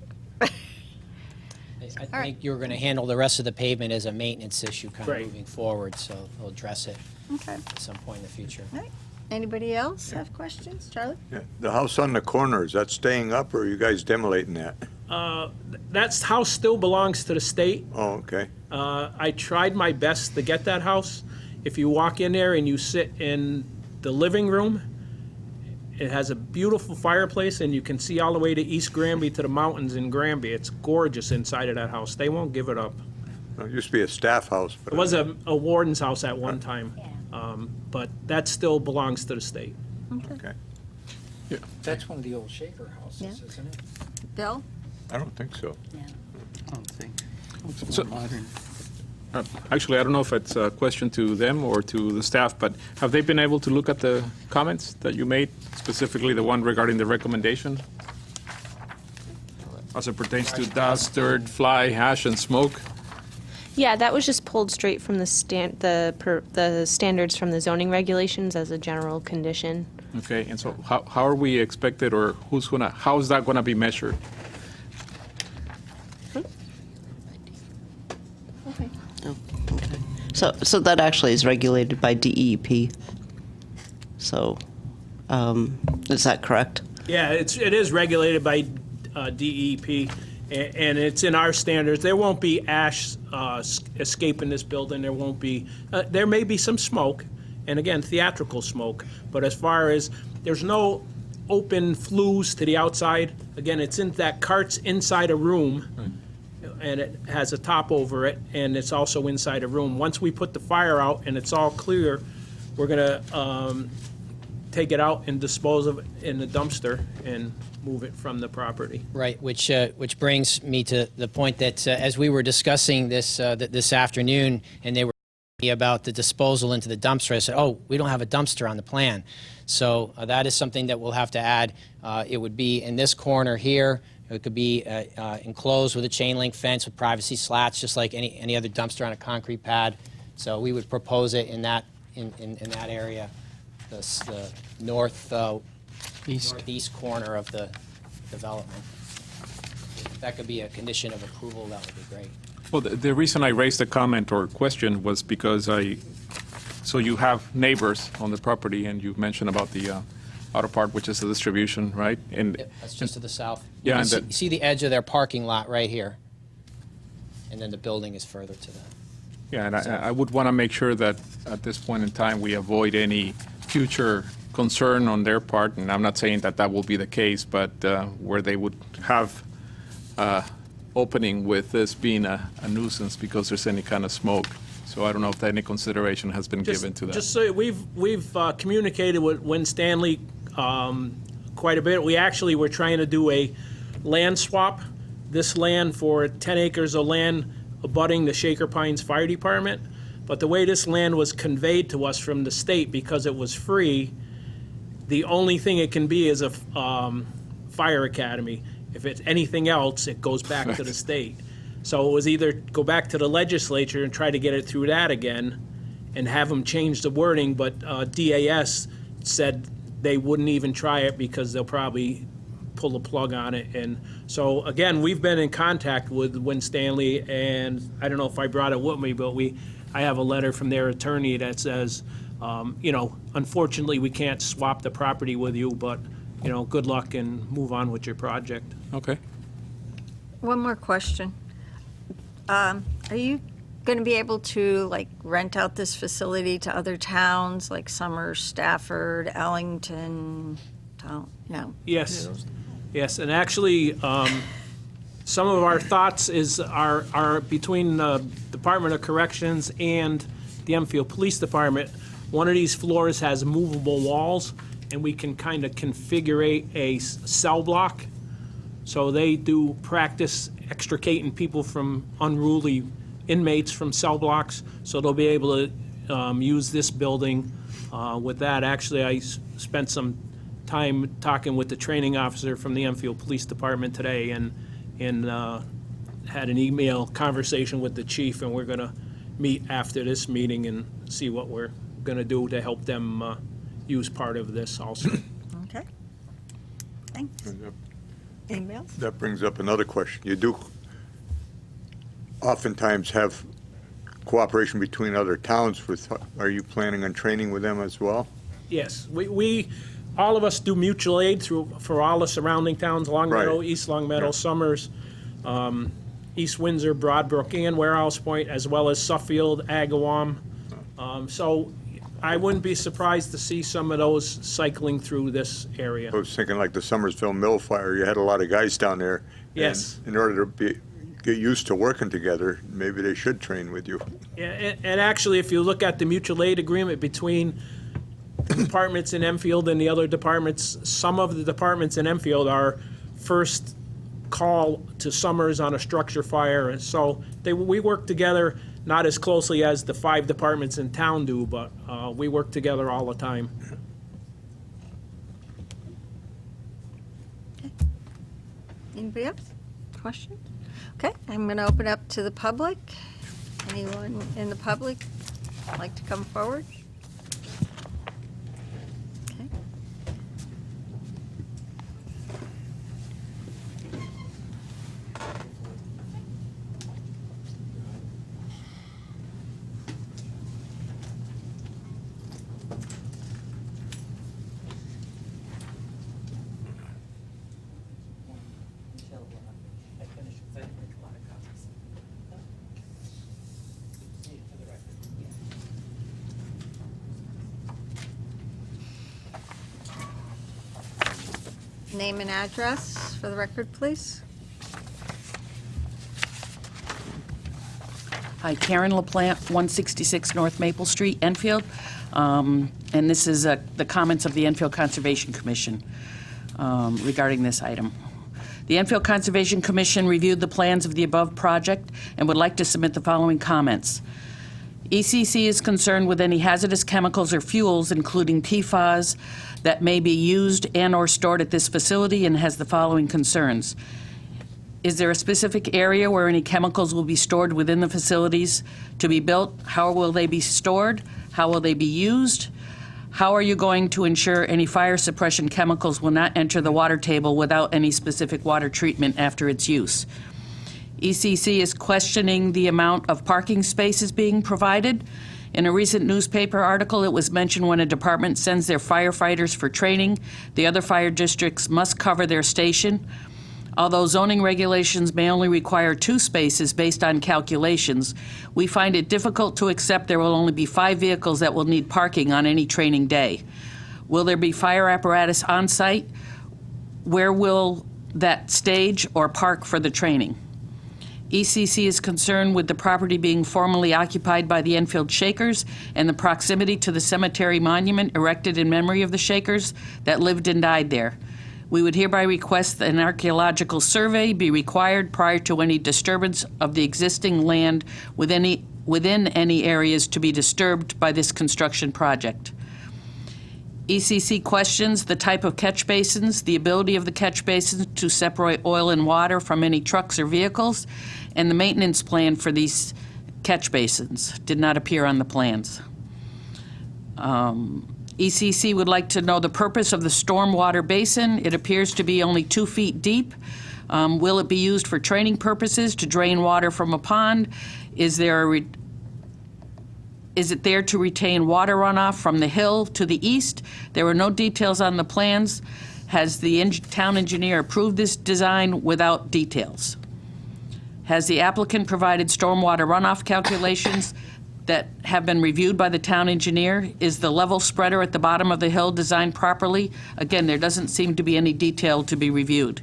I
right.
think you were going to handle the rest of the pavement as a maintenance issue kind of
Right.
moving forward, so we'll address it
Okay,
at some point in the future.
all right. Anybody else have questions? Charlie?
Yeah. The house on the corner, is that staying up, or are you guys demolating that?
That house still belongs to the state.
Oh, okay.
I tried my best to get that house. If you walk in there and you sit in the living room, it has a beautiful fireplace, and you can see all the way to East Granby to the mountains in Granby. It's gorgeous inside of that house. They won't give it up.
It used to be a staff house. But
It was a warden's house at one time, but that still belongs to the state.
Okay.
That's one of the old Shaker houses,
Yeah.
isn't it?
Bill?
I don't think so.
I don't think.
So-
Modern.
Actually, I don't know if it's a question to them or to the staff, but have they been able to look at the comments that you made, specifically the one regarding the recommendation? As it pertains to dust, dirt, fly, ash, and smoke?
Yeah, that was just pulled straight from the standards from the zoning regulations as a general condition.
Okay, and so how are we expected, or how is that gonna be measured?
So that actually is regulated by DEP. So, is that correct?
Yeah, it is regulated by DEP, and it's in our standards. There won't be ash escaping this building. There won't be, there may be some smoke, and again, theatrical smoke, but as far as, there's no open flues to the outside. Again, it's in that cart's inside a room, and it has a top over it, and it's also inside a room. Once we put the fire out and it's all clear, we're gonna take it out and dispose of it in the dumpster and move it from the property.
Right, which brings me to the point that as we were discussing this this afternoon, and they were talking about the disposal into the dumpster, I said, "Oh, we don't have a dumpster on the plan." So that is something that we'll have to add. It would be in this corner here. It could be enclosed with a chain link fence with privacy slats, just like any other dumpster on a concrete pad. So we would propose it in that that area, the northeast corner of the development. If that could be a condition of approval, that would be great.
Well, the reason I raised the comment or question was because so you have neighbors on the property, and you mentioned about the auto part, which is the distribution, right? And
Yep, that's just to the south.
Yeah,
You
and
see,
that-
see the edge of their parking lot right here, and then the building is further to the
Yeah, and I would want to make sure that at this point in time, we avoid any future concern on their part, and I'm not saying that that will be the case, but where they would have opening with this being a nuisance because there's any kind of smoke. So I don't know if any consideration has been given to that.
Just so we've communicated with Win Stanley quite a bit. We actually were trying to do a land swap. This land for 10 acres of land abutting the Shaker Pines Fire Department. But the way this land was conveyed to us from the state, because it was free, the only thing it can be is a fire academy. If it's anything else, it goes back to the state. So it was either go back to the legislature and try to get it through that again and have them change the wording, but DAS said they wouldn't even try it because they'll probably pull the plug on it. And so, again, we've been in contact with Win Stanley, and I don't know if I brought it with me, but I have a letter from their attorney that says, unfortunately, we can't swap the property with you, but, good luck and move on with your project.
Okay.
One more question. Are you going to be able to, rent out this facility to other towns, like Summers, Stafford, Ellington? No.
Yes, and actually, some of our thoughts are between the Department of Corrections and the Enfield Police Department. One of these floors has movable walls, and we can kind of configure a cell block. So they do practice extricating people from unruly inmates from cell blocks, so they'll be able to use this building with that. Actually, I spent some time talking with the training officer from the Enfield Police Department today and had an email conversation with the chief, and we're going to meet after this meeting and see what we're going to do to help them use part of this also.
Okay. Thanks. Anybody else?
That brings up another question. You do oftentimes have cooperation between other towns. Are you planning on training with them as well?
Yes, we all of us do mutual aid for all the surrounding towns, Long Meadow,
Right.
East Long Meadow,
Yeah.
Summers, East Windsor, Broadbrook, and Warehouse Point, as well as Suffield, Agawam. So I wouldn't be surprised to see some of those cycling through this area.
I was thinking like the Summersville Mill fire, you had a lot of guys down there. and
Yes.
In order to get used to working together, maybe they should train with you.
Yeah, and actually, if you look at the mutual aid agreement between departments in Enfield and the other departments, some of the departments in Enfield are first call to Summers on a structure fire, and so we work together, not as closely as the 5 departments in town do, but we work together all the time.
Anybody else? Questions? Okay, I'm going to open up to the public. Anyone in the public like to come forward? Okay. Name and address for the record, please.
Hi, Karen LaPlante, 166 North Maple Street, Enfield. And this is the comments of the Enfield Conservation Commission regarding this item. The Enfield Conservation Commission reviewed the plans of the above project and would like to submit the following comments. ECC is concerned with any hazardous chemicals or fuels, including PFAS, that may be used and/or stored at this facility and has the following concerns. Is there a specific area where any chemicals will be stored within the facilities to be built? How will they be stored? How will they be used? How are you going to ensure any fire suppression chemicals will not enter the water table without any specific water treatment after its use? ECC is questioning the amount of parking spaces being provided. In a recent newspaper article, it was mentioned when a department sends their firefighters for training, the other fire districts must cover their station. Although zoning regulations may only require 2 spaces based on calculations, we find it difficult to accept there will only be 5 vehicles that will need parking on any training day. Will there be fire apparatus on site? Where will that stage or park for the training? ECC is concerned with the property being formerly occupied by the Enfield Shakers and the proximity to the cemetery monument erected in memory of the Shakers that lived and died there. We would hereby request that an archaeological survey be required prior to any disturbance of the existing land within any areas to be disturbed by this construction project. ECC questions the type of catch basins, the ability of the catch basins to separate oil and water from any trucks or vehicles, and the maintenance plan for these catch basins did not appear on the plans. ECC would like to know the purpose of the stormwater basin. It appears to be only 2 feet deep. Will it be used for training purposes to drain water from a pond? Is it there to retain water runoff from the hill to the east? There were no details on the plans. Has the town engineer approved this design without details? Has the applicant provided stormwater runoff calculations that have been reviewed by the town engineer? Is the level spreader at the bottom of the hill designed properly? Again, there doesn't seem to be any detail to be reviewed.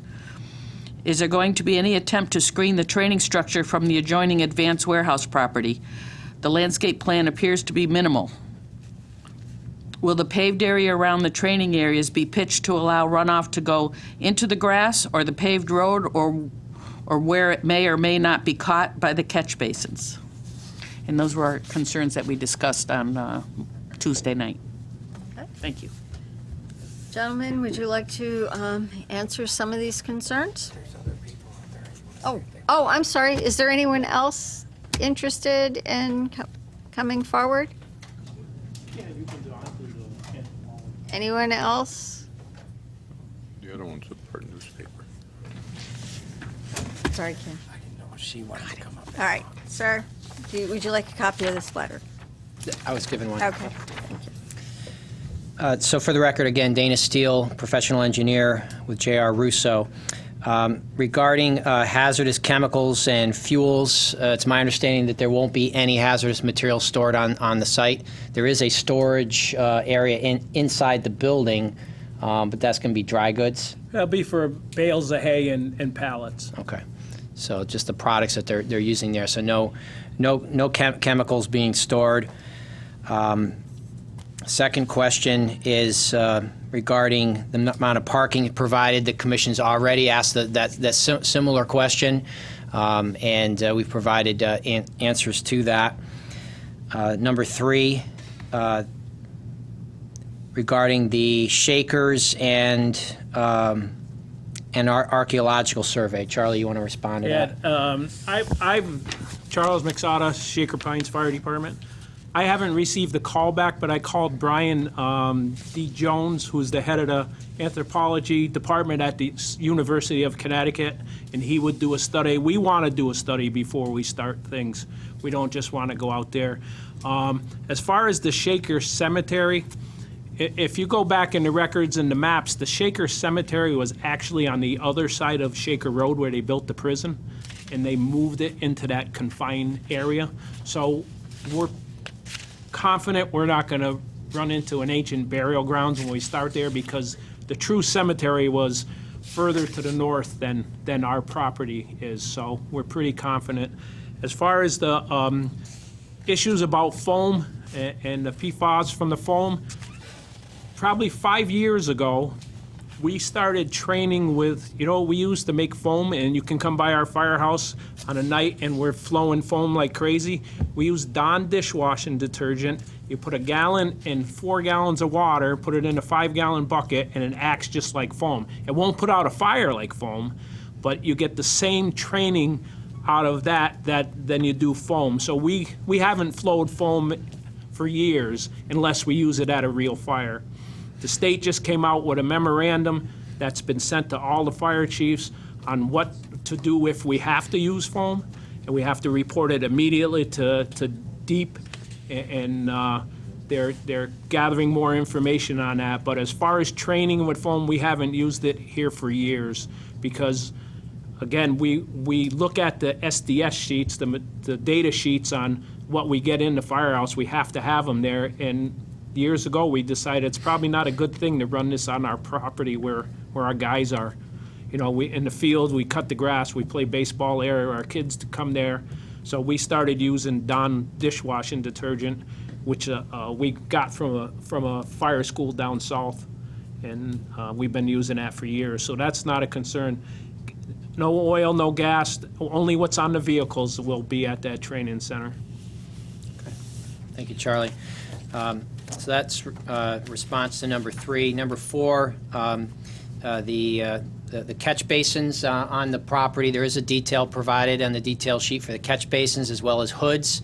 Is there going to be any attempt to screen the training structure from the adjoining Advanced Warehouse property? The landscape plan appears to be minimal. Will the paved area around the training areas be pitched to allow runoff to go into the grass or the paved road, or where it may or may not be caught by the catch basins? And those were our concerns that we discussed on Tuesday night. Thank you.
Gentlemen, would you like to answer some of these concerns? Oh, I'm sorry. Is there anyone else interested in coming forward? Anyone else?
The other one's a part newspaper.
Sorry, Kim.
I didn't know if she wanted to come up.
All right, sir, would you like a copy of this letter?
I was given one.
Okay.
So for the record, again, Dana Steele, professional engineer with J.R. Russo. Regarding hazardous chemicals and fuels, it's my understanding that there won't be any hazardous material stored on the site. There is a storage area inside the building, but that's going to be dry goods.
That'll be for bales of hay and pallets.
Okay. So just the products that they're using there. So no chemicals being stored. Second question is regarding the amount of parking provided. The Commission's already asked that similar question, and we've provided answers to that. Number 3, regarding the Shakers and our archaeological survey. Charlie, you want to respond to that?
I'm Charles McSada, Shaker Pines Fire Department. I haven't received the call back, but I called Brian D. Jones, who's the head of the anthropology department at the University of Connecticut, and he would do a study. We want to do a study before we start things. We don't just want to go out there. As far as the Shaker Cemetery, if you go back in the records and the maps, the Shaker Cemetery was actually on the other side of Shaker Road where they built the prison, and they moved it into that confined area. So we're confident we're not going to run into an ancient burial grounds when we start there, because the true cemetery was further to the north than our property is. So we're pretty confident. As far as the issues about foam and the PFAS from the foam, probably 5 years ago, we started training with, we used to make foam, and you can come by our firehouse on a night and we're flowing foam like crazy. We use Dawn dishwashing detergent. You put a gallon and 4 gallons of water, put it in a 5-gallon bucket, and it acts just like foam. It won't put out a fire like foam, but you get the same training out of that than you do foam. So we haven't flowed foam for years unless we use it at a real fire. The state just came out with a memorandum that's been sent to all the fire chiefs on what to do if we have to use foam, and we have to report it immediately to DEEP, and they're gathering more information on that. But as far as training with foam, we haven't used it here for years, because again, we look at the SDS sheets, the data sheets on what we get in the firehouse. We have to have them there. And years ago, we decided it's probably not a good thing to run this on our property where our guys are. You know, we, in the field, we cut the grass, we play baseball there, our kids to come there. So we started using Dawn dishwashing detergent, which we got from a fire school down south. And we've been using that for years. So that's not a concern. No oil, no gas, only what's on the vehicles will be at that training center.
Thank you, Charlie. So that's response to number 3. Number 4, the catch basins on the property. There is a detail provided on the detail sheet for the catch basins as well as hoods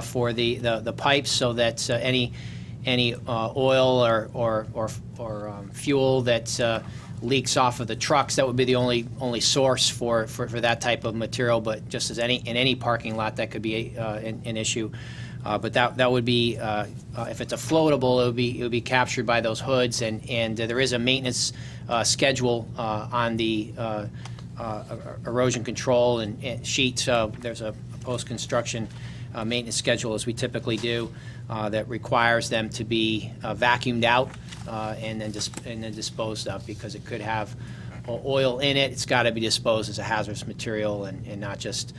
for the pipes, so that any oil or fuel that leaks off of the trucks, that would be the only source for that type of material. But just as in any parking lot, that could be an issue. But that would be, if it's a floatable, it would be captured by those hoods, and there is a maintenance schedule on the erosion control and sheet. There's a post-construction maintenance schedule, as we typically do, that requires them to be vacuumed out and then disposed of, because it could have oil in it. It's got to be disposed as a hazardous material and not just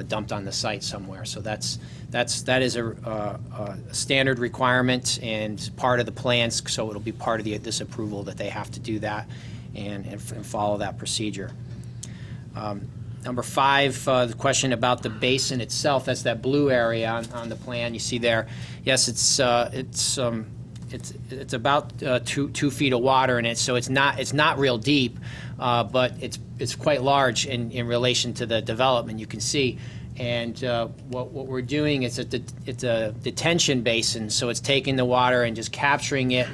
dumped on the site somewhere. So that is a standard requirement and part of the plans. So it'll be part of this approval that they have to do that and follow that procedure. Number 5, the question about the basin itself. That's that blue area on the plan you see there. Yes, it's about 2 feet of water in it, so it's not real deep, but it's quite large in relation to the development. You can see, and what we're doing is it's a detention basin, so it's taking the water and just capturing it,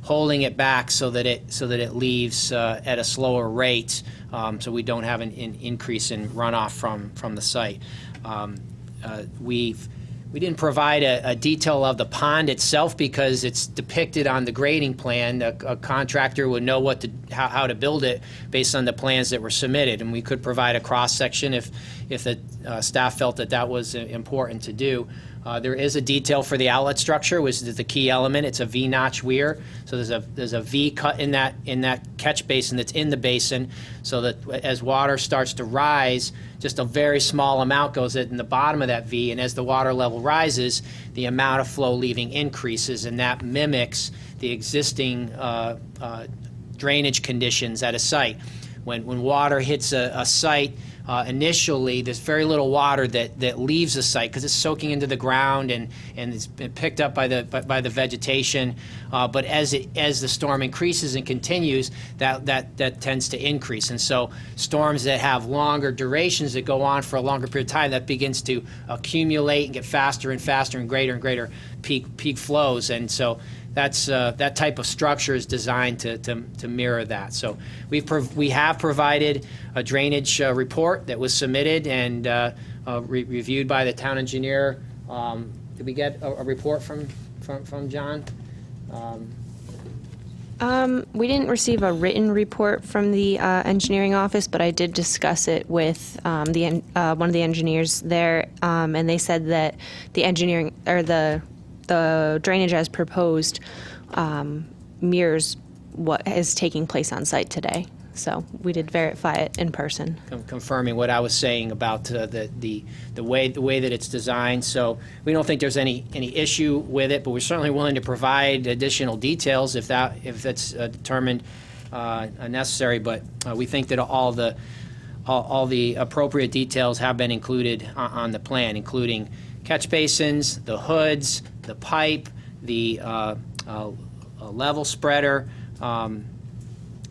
holding it back so that it leaves at a slower rate, so we don't have an increase in runoff from the site. We didn't provide a detail of the pond itself because it's depicted on the grading plan. A contractor would know how to build it based on the plans that were submitted, and we could provide a cross-section if the staff felt that was important to do. There is a detail for the outlet structure, which is the key element. It's a V-notch weir, so there's a V cut in that catch basin that's in the basin, so that as water starts to rise, just a very small amount goes in the bottom of that V, and as the water level rises, the amount of flow leaving increases, and that mimics the existing drainage conditions at a site. When water hits a site, initially, there's very little water that leaves the site because it's soaking into the ground and it's been picked up by the vegetation. But as the storm increases and continues, that tends to increase. And so storms that have longer durations that go on for a longer period of time, that begins to accumulate and get faster and faster and greater peak flows. And so that type of structure is designed to mirror that. So we have provided a drainage report that was submitted and reviewed by the town engineer. Did we get a report from John?
We didn't receive a written report from the engineering office, but I did discuss it with one of the engineers there, and they said that the engineering or the drainage as proposed mirrors what is taking place on site today. So we did verify it in person.
Confirming what I was saying about the way that it's designed. So we don't think there's any issue with it, but we're certainly willing to provide additional details if that's determined necessary. But we think that all the appropriate details have been included on the plan, including catch basins, the hoods, the pipe, the level spreader. I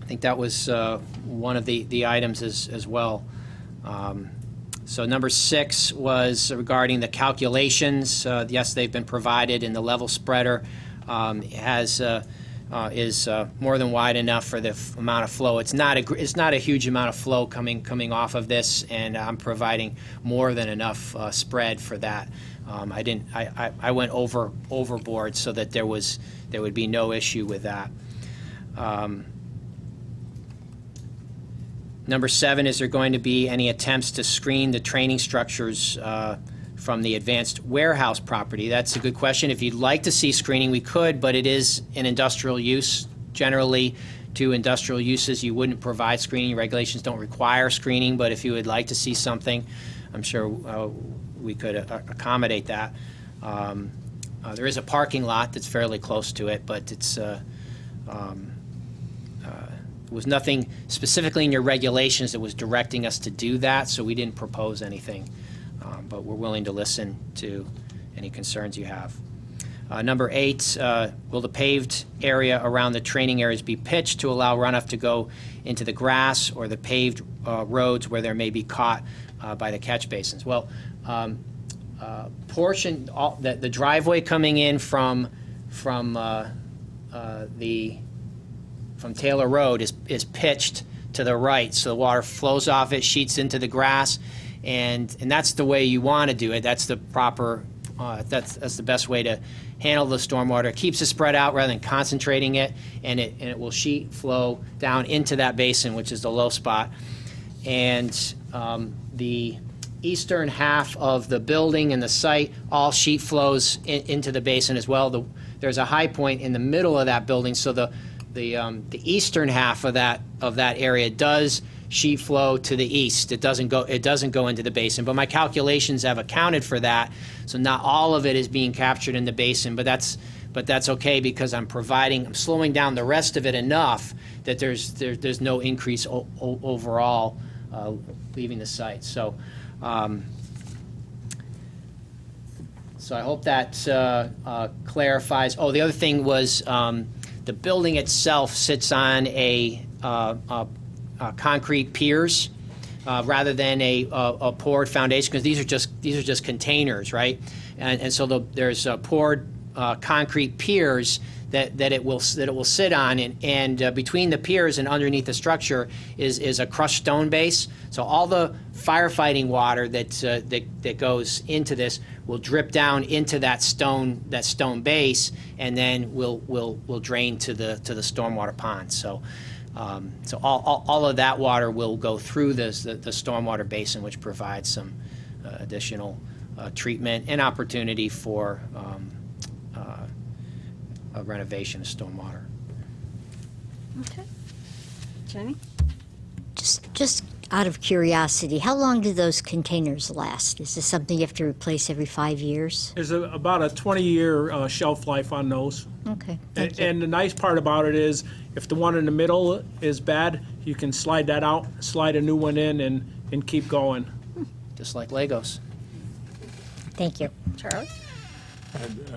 think that was one of the items as well. So number 6 was regarding the calculations. Yes, they've been provided, and the level spreader is more than wide enough for the amount of flow. It's not a huge amount of flow coming off of this, and I'm providing more than enough spread for that. I went overboard so that there would be no issue with that. Number 7, is there going to be any attempts to screen the training structures from the advanced warehouse property? That's a good question. If you'd like to see screening, we could, but it is an industrial use. Generally, to industrial uses, you wouldn't provide screening. Regulations don't require screening, but if you would like to see something, I'm sure we could accommodate that. There is a parking lot that's fairly close to it, but it's there was nothing specifically in your regulations that was directing us to do that, so we didn't propose anything. But we're willing to listen to any concerns you have. Number 8, will the paved area around the training areas be pitched to allow runoff to go into the grass or the paved roads where there may be caught by the catch basins? Well, the driveway coming in from Taylor Road is pitched to the right, so the water flows off it, sheets into the grass, and that's the way you want to do it. That's the proper. That's the best way to handle the stormwater. It keeps it spread out rather than concentrating it, and it will sheet flow down into that basin, which is the low spot. And the eastern half of the building and the site all sheet flows into the basin as well. There's a high point in the middle of that building, so the eastern half of that area does sheet flow to the east. It doesn't go into the basin, but my calculations have accounted for that. So not all of it is being captured in the basin, but that's okay because I'm slowing down the rest of it enough that there's no increase overall leaving the site. So I hope that clarifies. Oh, the other thing was the building itself sits on a concrete piers rather than a poured foundation, because these are just containers, right? And so there's poured concrete piers that it will sit on, and between the piers and underneath the structure is a crushed stone base. So all the firefighting water that goes into this will drip down into that stone base, and then will drain to the stormwater pond. So all of that water will go through the stormwater basin, which provides some additional treatment and opportunity for a renovation of stormwater.
Okay. Jenny?
Just out of curiosity, how long do those containers last? Is this something you have to replace every 5 years?
There's about a 20-year shelf life on those.
Okay,
And the nice part about it is, if the one in the middle is bad, you can slide that out, slide a new one in, and keep going.
Just like Legos.
Thank you.
Charlie?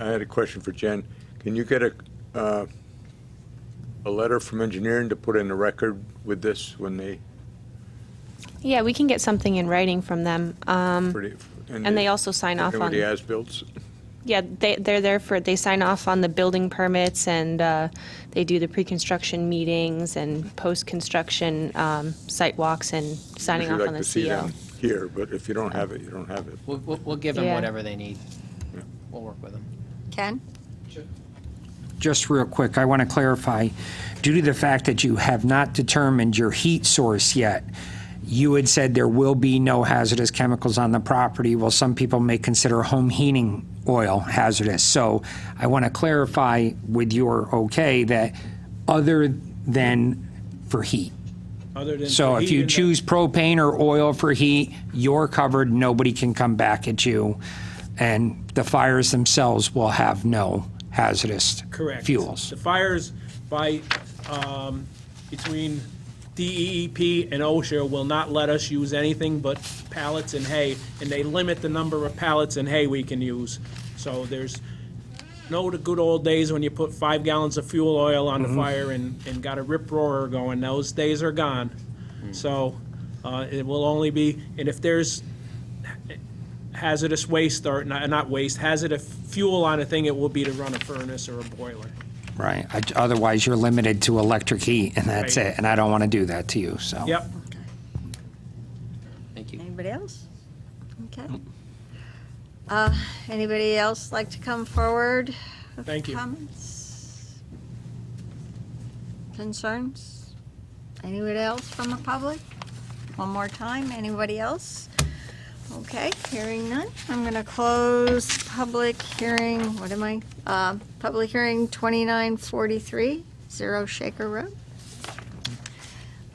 I had a question for Jen. Can you get a letter from engineering to put in the record with this when they?
Yeah, we can get something in writing from them. And they also sign off on.
The as-built?
Yeah, they're there they sign off on the building permits, and they do the pre-construction meetings and post-construction site walks and signing off on the CO.
Usually like to see them here, but if you don't have it, you don't have it.
We'll give them
Yeah.
whatever they need. We'll work with them.
Ken?
Just real quick, I want to clarify, due to the fact that you have not determined your heat source yet, you had said there will be no hazardous chemicals on the property. Well, some people may consider home heating oil hazardous. So I want to clarify with your okay that other than for heat.
Other than
So
for
if
heat
you
and
choose propane or oil for heat, you're covered. Nobody can come back at you. And the fires themselves will have no hazardous
Correct.
fuels.
The fires by, between DEEP and OSHA will not let us use anything but pallets and hay, and they limit the number of pallets and hay we can use. So there's the good old days when you put 5 gallons of fuel oil on the fire and got a rip roarer going. Those days are gone. So it will only be, and if there's hazardous waste or not waste, hazardous fuel on a thing, it will be to run a furnace or a boiler.
Right. Otherwise, you're limited to electric heat, and that's
Right.
it. And I don't want to do that to you, so.
Yep.
Thank you.
Anybody else? Okay. Anybody else like to come forward with
Thank you.
comments? Concerns? Anybody else from the public? one more time. Anybody else? Okay, hearing none. I'm going to close public hearing, public hearing 2943, 0 Shaker Road.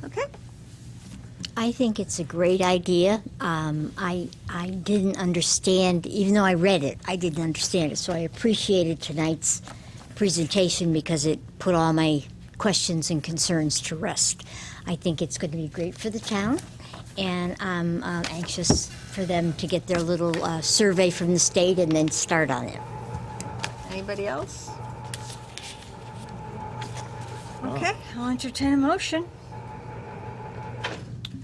Okay.
I think it's a great idea. I didn't understand, even though I read it, I didn't understand it. So I appreciated tonight's presentation because it put all my questions and concerns to rest. I think it's going to be great for the town, and I'm anxious for them to get their little survey from the state and then start on it.
Anybody else? Okay, I'll entertain a motion.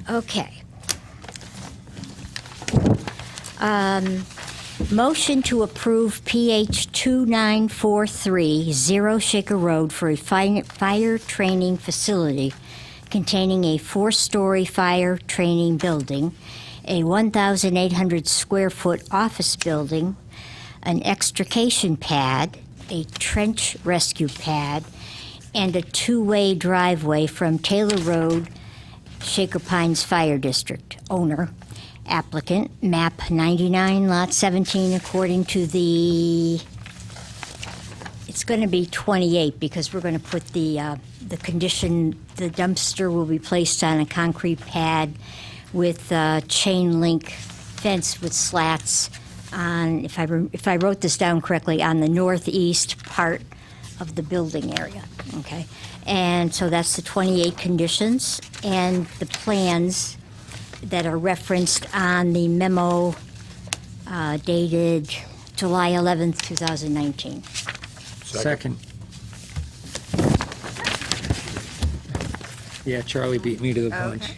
Okay. Motion to approve PH 2943, 0 Shaker Road for a fire training facility containing a 4-story fire training building, a 1,800 square foot office building, an extrication pad, a trench rescue pad, and a 2-way driveway from Taylor Road, Shaker Pines Fire District. Owner, applicant, map 99, lot 17, according to the, it's going to be 28 because we're going to put the condition, the dumpster will be placed on a concrete pad with chain link fence with slats on, if I wrote this down correctly, on the northeast part of the building area, okay? And so that's the 28 conditions and the plans that are referenced on the memo dated July 11th, 2019.
Second. Yeah, Charlie beat me to the punch.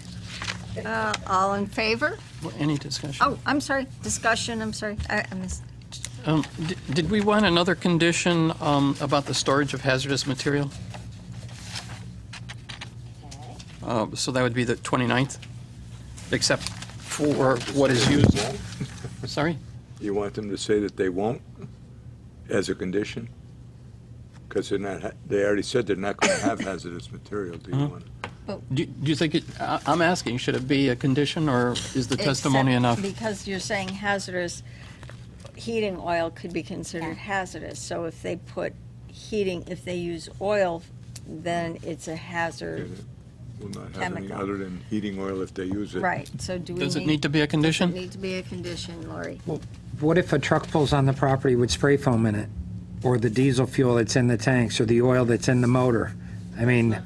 All in favor?
Any discussion?
Oh, I'm sorry, discussion, I'm sorry. I missed.
Did we want another condition about the storage of hazardous material? So that would be the 29th, except for what is used. Sorry?
You want them to say that they won't as a condition? Because they're not, they already said they're not going to have hazardous material. Do you want?
Do you think it, I'm asking, should it be a condition or is the testimony
Except
enough?
Because you're saying hazardous, heating oil could be considered hazardous. So if they put heating, if they use oil, then it's a hazard.
Will not have any
Chemical.
other than heating oil if they use it.
Right, so do we
Does it need to be a condition?
Need to be a condition, Lori.
What if a truck pulls on the property with spray foam in it? Or the diesel fuel that's in the tanks, or the oil that's in the motor? I mean,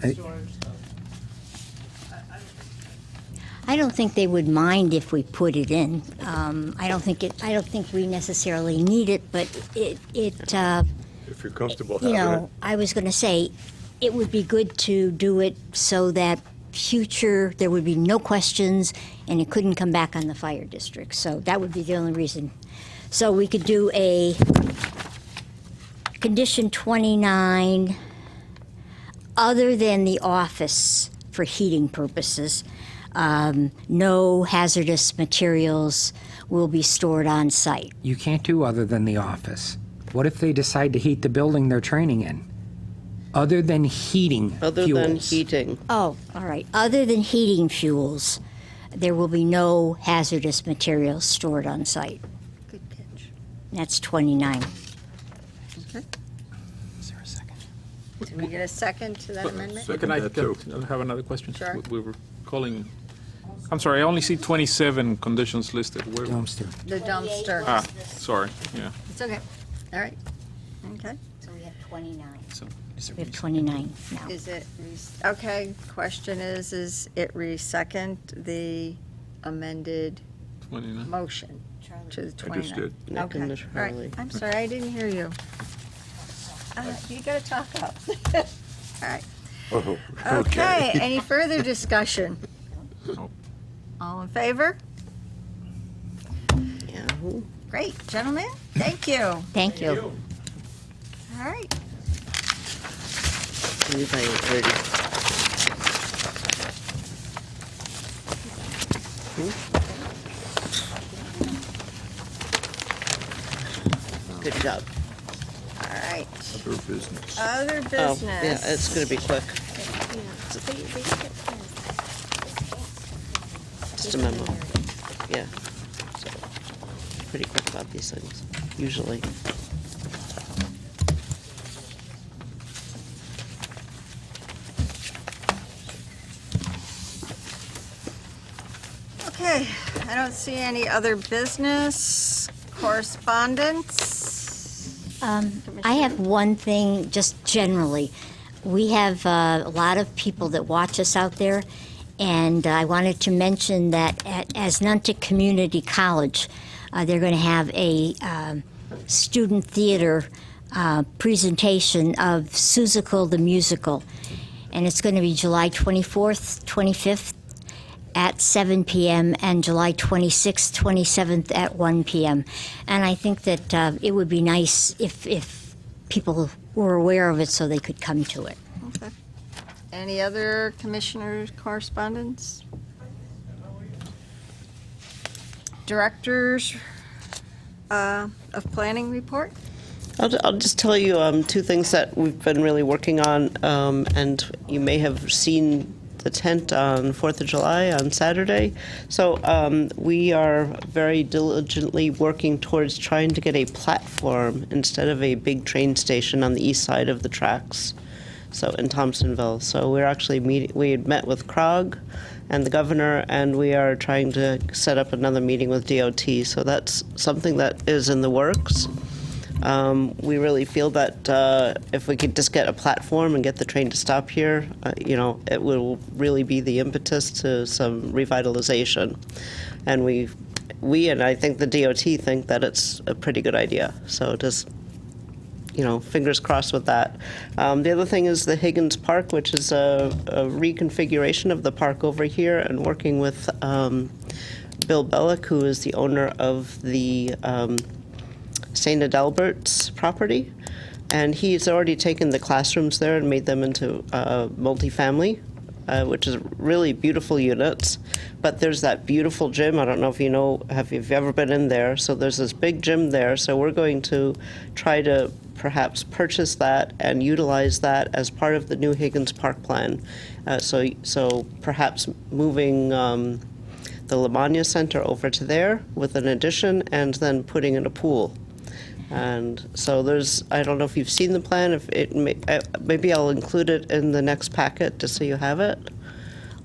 I don't think they would mind if we put it in. I don't think we necessarily need it, but it
If you're comfortable
you
having it.
know, I was going to say, it would be good to do it so that future, there would be no questions, and it couldn't come back on the fire district. So that would be the only reason. So we could do a condition 29, other than the office for heating purposes, no hazardous materials will be stored on site.
you can't do other than the office. What if they decide to heat the building they're training in? Other than heating
Other
fuels.
than heating.
Oh, all right. Other than heating fuels, there will be no hazardous materials stored on site.
Good catch.
That's 29.
Okay.
Is there a second?
Did we get a second to that amendment?
Second
Can I
that too.
have another question?
Sure.
We were calling, I'm sorry, I only see 27 conditions listed. Where-
Dumpster.
The dumpster.
Ah, sorry, yeah.
It's okay. All right. Okay.
So we have 29.
So, is there
We have 29 now.
Is it, okay, question is it re-second the amended
29.
motion to the
I
29?
just did.
Nick
Okay,
and
all
Charlie.
right. I'm sorry, I didn't hear you. You gotta talk up. All right.
Oh,
Okay, any further discussion?
No.
All in favor?
Yahoo.
Great, gentlemen, thank you.
Thank you.
All right.
Levi and Ernie. Good job.
All right.
Other business.
Other
Oh,
business.
yeah, it's going to be quick. Just a memo. Yeah. So, pretty quick about these things, usually.
Okay, I don't see any other business, correspondence.
I have one thing, just generally. We have a lot of people that watch us out there, and I wanted to mention that at Asnuntuck Community College, they're going to have a student theater presentation of Seussical the Musical, and it's going to be July 24th, 25th, at 7 p.m. and July 26th, 27th at 1 p.m. And I think that it would be nice if people were aware of it so they could come to it.
Okay. Any other commissioners' correspondence? Directors of planning report?
I'll just tell you two things that we've been really working on, and you may have seen the tent on 4th of July on Saturday. So we are very diligently working towards trying to get a platform instead of a big train station on the east side of the tracks, so in Thompsonville. So we're actually we had met with CROG and the governor, and we are trying to set up another meeting with DOT. So that's something that is in the works. We really feel that if we could just get a platform and get the train to stop here, it will really be the impetus to some revitalization. And we and I think the DOT think that it's a pretty good idea. So just, fingers crossed with that. The other thing is the Higgins Park, which is a reconfiguration of the park over here, and working with Bill Bellick, who is the owner of the St. Adalbert's property, and he's already taken the classrooms there and made them into multifamily, which is really beautiful units. But there's that beautiful gym. I don't know if you know, have you ever been in there? So there's this big gym there. So we're going to try to perhaps purchase that and utilize that as part of the new Higgins Park plan. So perhaps moving the Lamagna Center over to there with an addition, and then putting in a pool. And so I don't know if you've seen the plan, maybe I'll include it in the next packet just so you have it.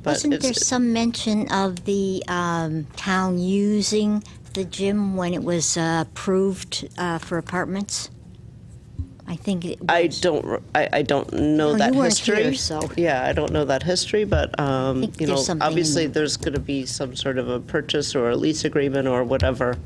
But
Wasn't there some mention of the town using the gym when it was approved for apartments? I think it was.
I don't know that
you weren't
history.
here, so.
Yeah, I don't know that history, but
think there's something in
obviously
there.
there's going to be some sort of a purchase or a lease agreement or whatever.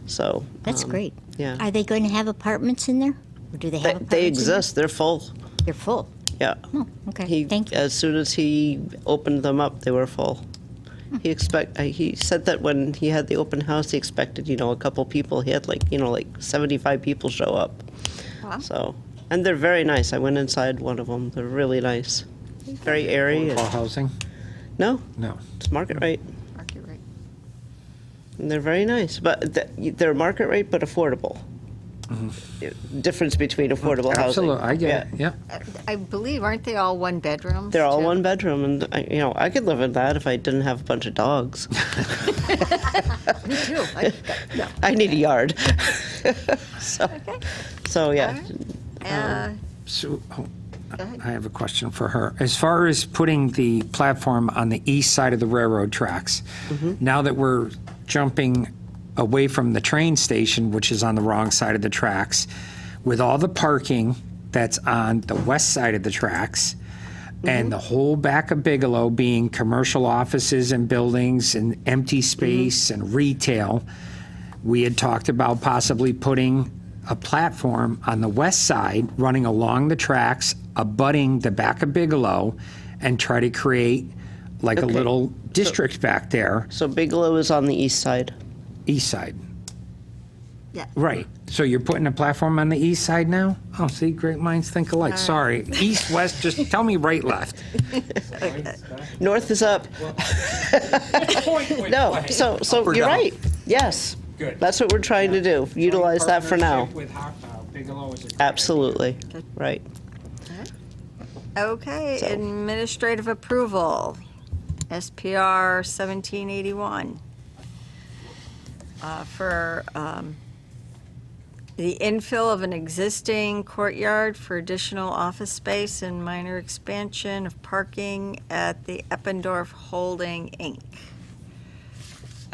So
That's great.
Yeah.
Are they going to have apartments in there? Or do they have apartments
They
in there?
exist. They're full.
They're full.
Yeah.
Oh, okay. Thank you.
As soon as he opened them up, they were full. He said that when he had the open house, he expected, a couple people. He had like 75 people show up.
Wow.
So, and they're very nice. I went inside one of them. They're really nice. Very airy.
Affordable housing?
No,
No.
it's market rate.
Market rate.
And they're very nice, but they're market rate but affordable. Difference between affordable housing.
Absolutely, I get it, yeah.
I believe, aren't they all one bedrooms?
They're all
too?
one bedroom, and I could live in that if I didn't have a bunch of dogs.
Me too.
I need a yard. So yeah.
So,
Go ahead.
I have a question for her. As far as putting the platform on the east side of the railroad tracks, now that we're jumping away from the train station, which is on the wrong side of the tracks, with all the parking that's on the west side of the tracks, and the whole back of Bigelow being commercial offices and buildings and empty space and retail, we had talked about possibly putting a platform on the west side running along the tracks, abutting the back of Bigelow, and try to create like a
Okay.
little district back there,
So Bigelow is on the east side.
east side.
Yeah.
Right. So you're putting a platform on the east side now? Oh, see, great minds think alike. Sorry. East, west, just tell me right, left.
North is up. No, so
Up or
you're
down?
right. Yes.
Good.
That's what we're trying to do. Utilize that for now.
With Bigelow is a great
Absolutely. Right.
Okay, administrative approval. SPR 1781, for the infill of an existing courtyard for additional office space and minor expansion of parking at the Eppendorf Holding, Inc.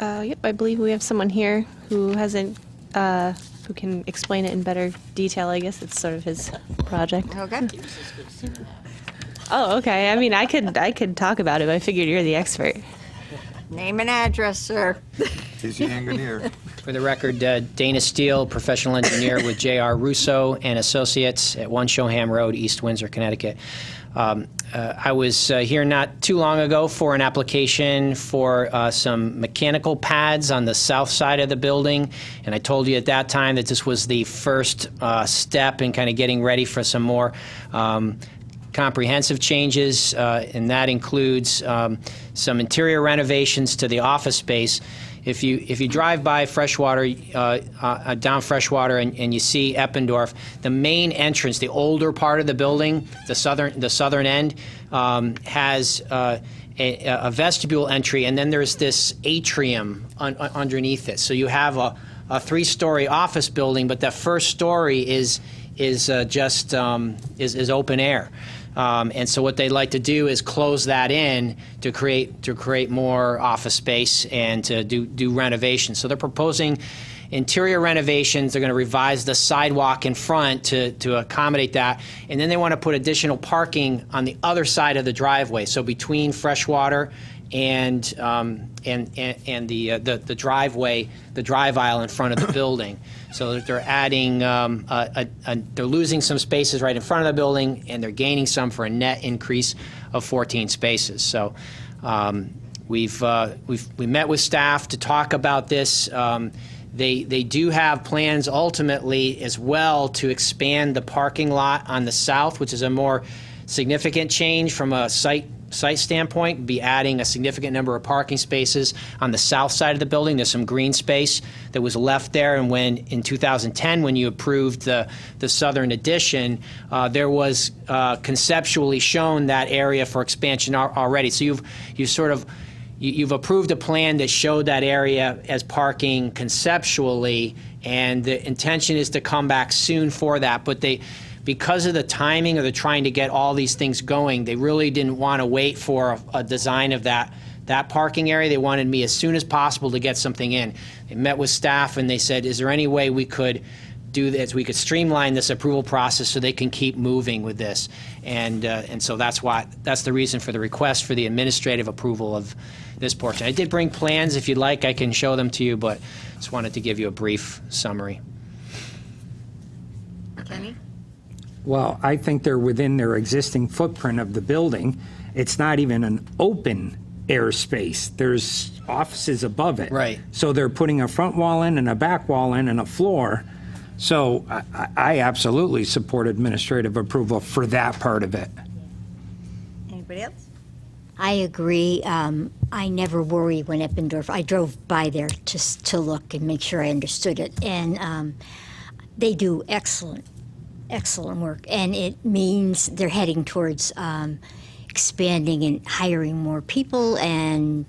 Yep, I believe we have someone here who who can explain it in better detail. I guess it's sort of his project.
Okay.
Oh, okay. I mean, I could talk about it, but I figured you're the expert.
Name and address, sir.
He's the engineer.
For the record, Dana Steele, professional engineer with J.R. Russo and Associates at 1 Shoham Road, East Windsor, Connecticut. I was here not too long ago for an application for some mechanical pads on the south side of the building, and I told you at that time that this was the first step in kind of getting ready for some more comprehensive changes, and that includes some interior renovations to the office space. If you drive by Freshwater, down Freshwater, and you see Eppendorf, the main entrance, the older part of the building, the southern end, has a vestibule entry, and then there's this atrium underneath it. So you have a 3-story office building, but that first story is open air. And so what they'd like to do is close that in to create more office space and to do renovations. So they're proposing interior renovations. They're going to revise the sidewalk in front to accommodate that, and then they want to put additional parking on the other side of the driveway. So between Freshwater and the driveway, the drive aisle in front of the building. So they're adding, they're losing some spaces right in front of the building, and they're gaining some for a net increase of 14 spaces. So we met with staff to talk about this. They do have plans ultimately as well to expand the parking lot on the south, which is a more significant change from a site standpoint, be adding a significant number of parking spaces on the south side of the building. There's some green space that was left there, and when in 2010, when you approved the southern addition, there was conceptually shown that area for expansion already. So you've approved a plan that showed that area as parking conceptually, and the intention is to come back soon for that, but because of the timing of the trying to get all these things going, they really didn't want to wait for a design of that parking area. They wanted me as soon as possible to get something in. They met with staff and they said, is there any way we could do this, we could streamline this approval process so they can keep moving with this? And so that's the reason for the request for the administrative approval of this portion. I did bring plans. If you'd like, I can show them to you, but just wanted to give you a brief summary.
Kenny?
Well, I think they're within their existing footprint of the building. It's not even an open air space. There's offices above it.
Right.
So they're putting a front wall in and a back wall in and a floor. So I absolutely support administrative approval for that part of it.
Anybody else?
I agree. I never worry when Eppendorf, I drove by there just to look and make sure I understood it. And they do excellent work. And it means they're heading towards expanding and hiring more people, and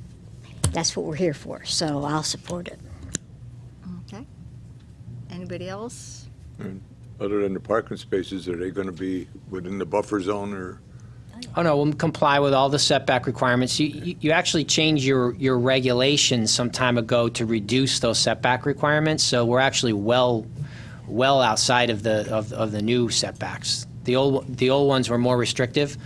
that's what we're here for. So I'll support it.
Okay. Anybody else?
And other than the parking spaces, are they going to be within the buffer zone or?
Oh, no, we'll comply with all the setback requirements. You actually changed your regulations some time ago to reduce those setback requirements, so we're actually well outside of the new setbacks. The old ones were more restrictive,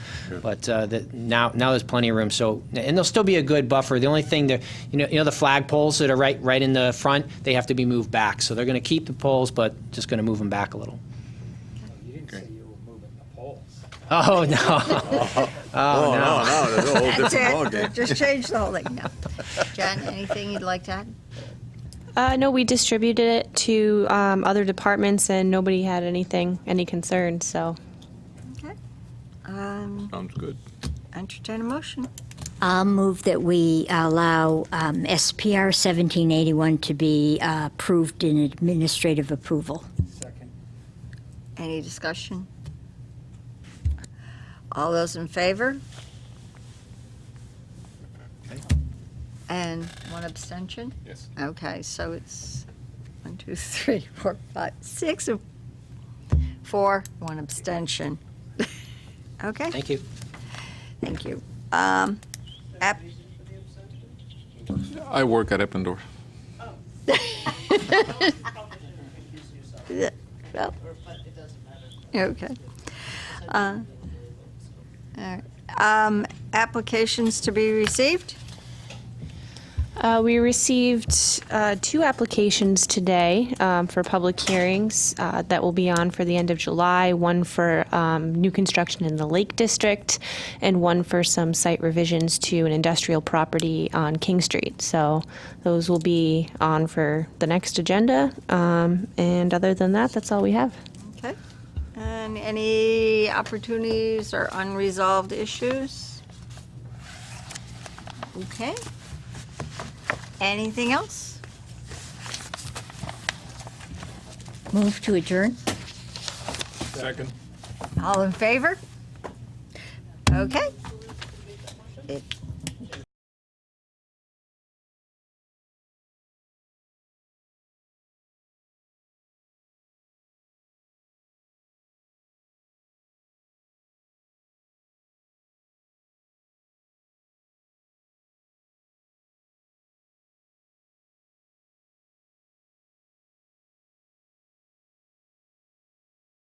but now there's plenty of room. So, and there'll still be a good buffer. The only thing that you know the flag poles that are right in the front, they have to be moved back. So they're going to keep the poles, but just going to move them back a little.
You didn't say you were moving the poles.
Oh no!
No, that's a whole different ballgame.
Just change the whole thing. No. Jen, anything you'd like to add?
No, we distributed it to other departments, and nobody had any concerns. So,
Okay.
Sounds good.
Entertain a motion.
I'll move that we allow SPR 1781 to be approved in administrative approval.
Second.
Any discussion? All those in favor? And one abstention?
Yes.
Okay, so it's 1, 2, 3, 4, 5, 6, 4, one abstention. Okay,
Thank you.
thank you.
I work at Eppendorf.
Well, okay. All right. Applications to be received?
We received 2 applications today for public hearings that will be on for the end of July, one for new construction in the Lake District, and one for some site revisions to an industrial property on King Street. So those will be on for the next agenda, and other than that, that's all we have.
Okay. And any opportunities or unresolved issues? Okay. Anything else?
Move to adjourn?
Second.
All in favor? Okay. It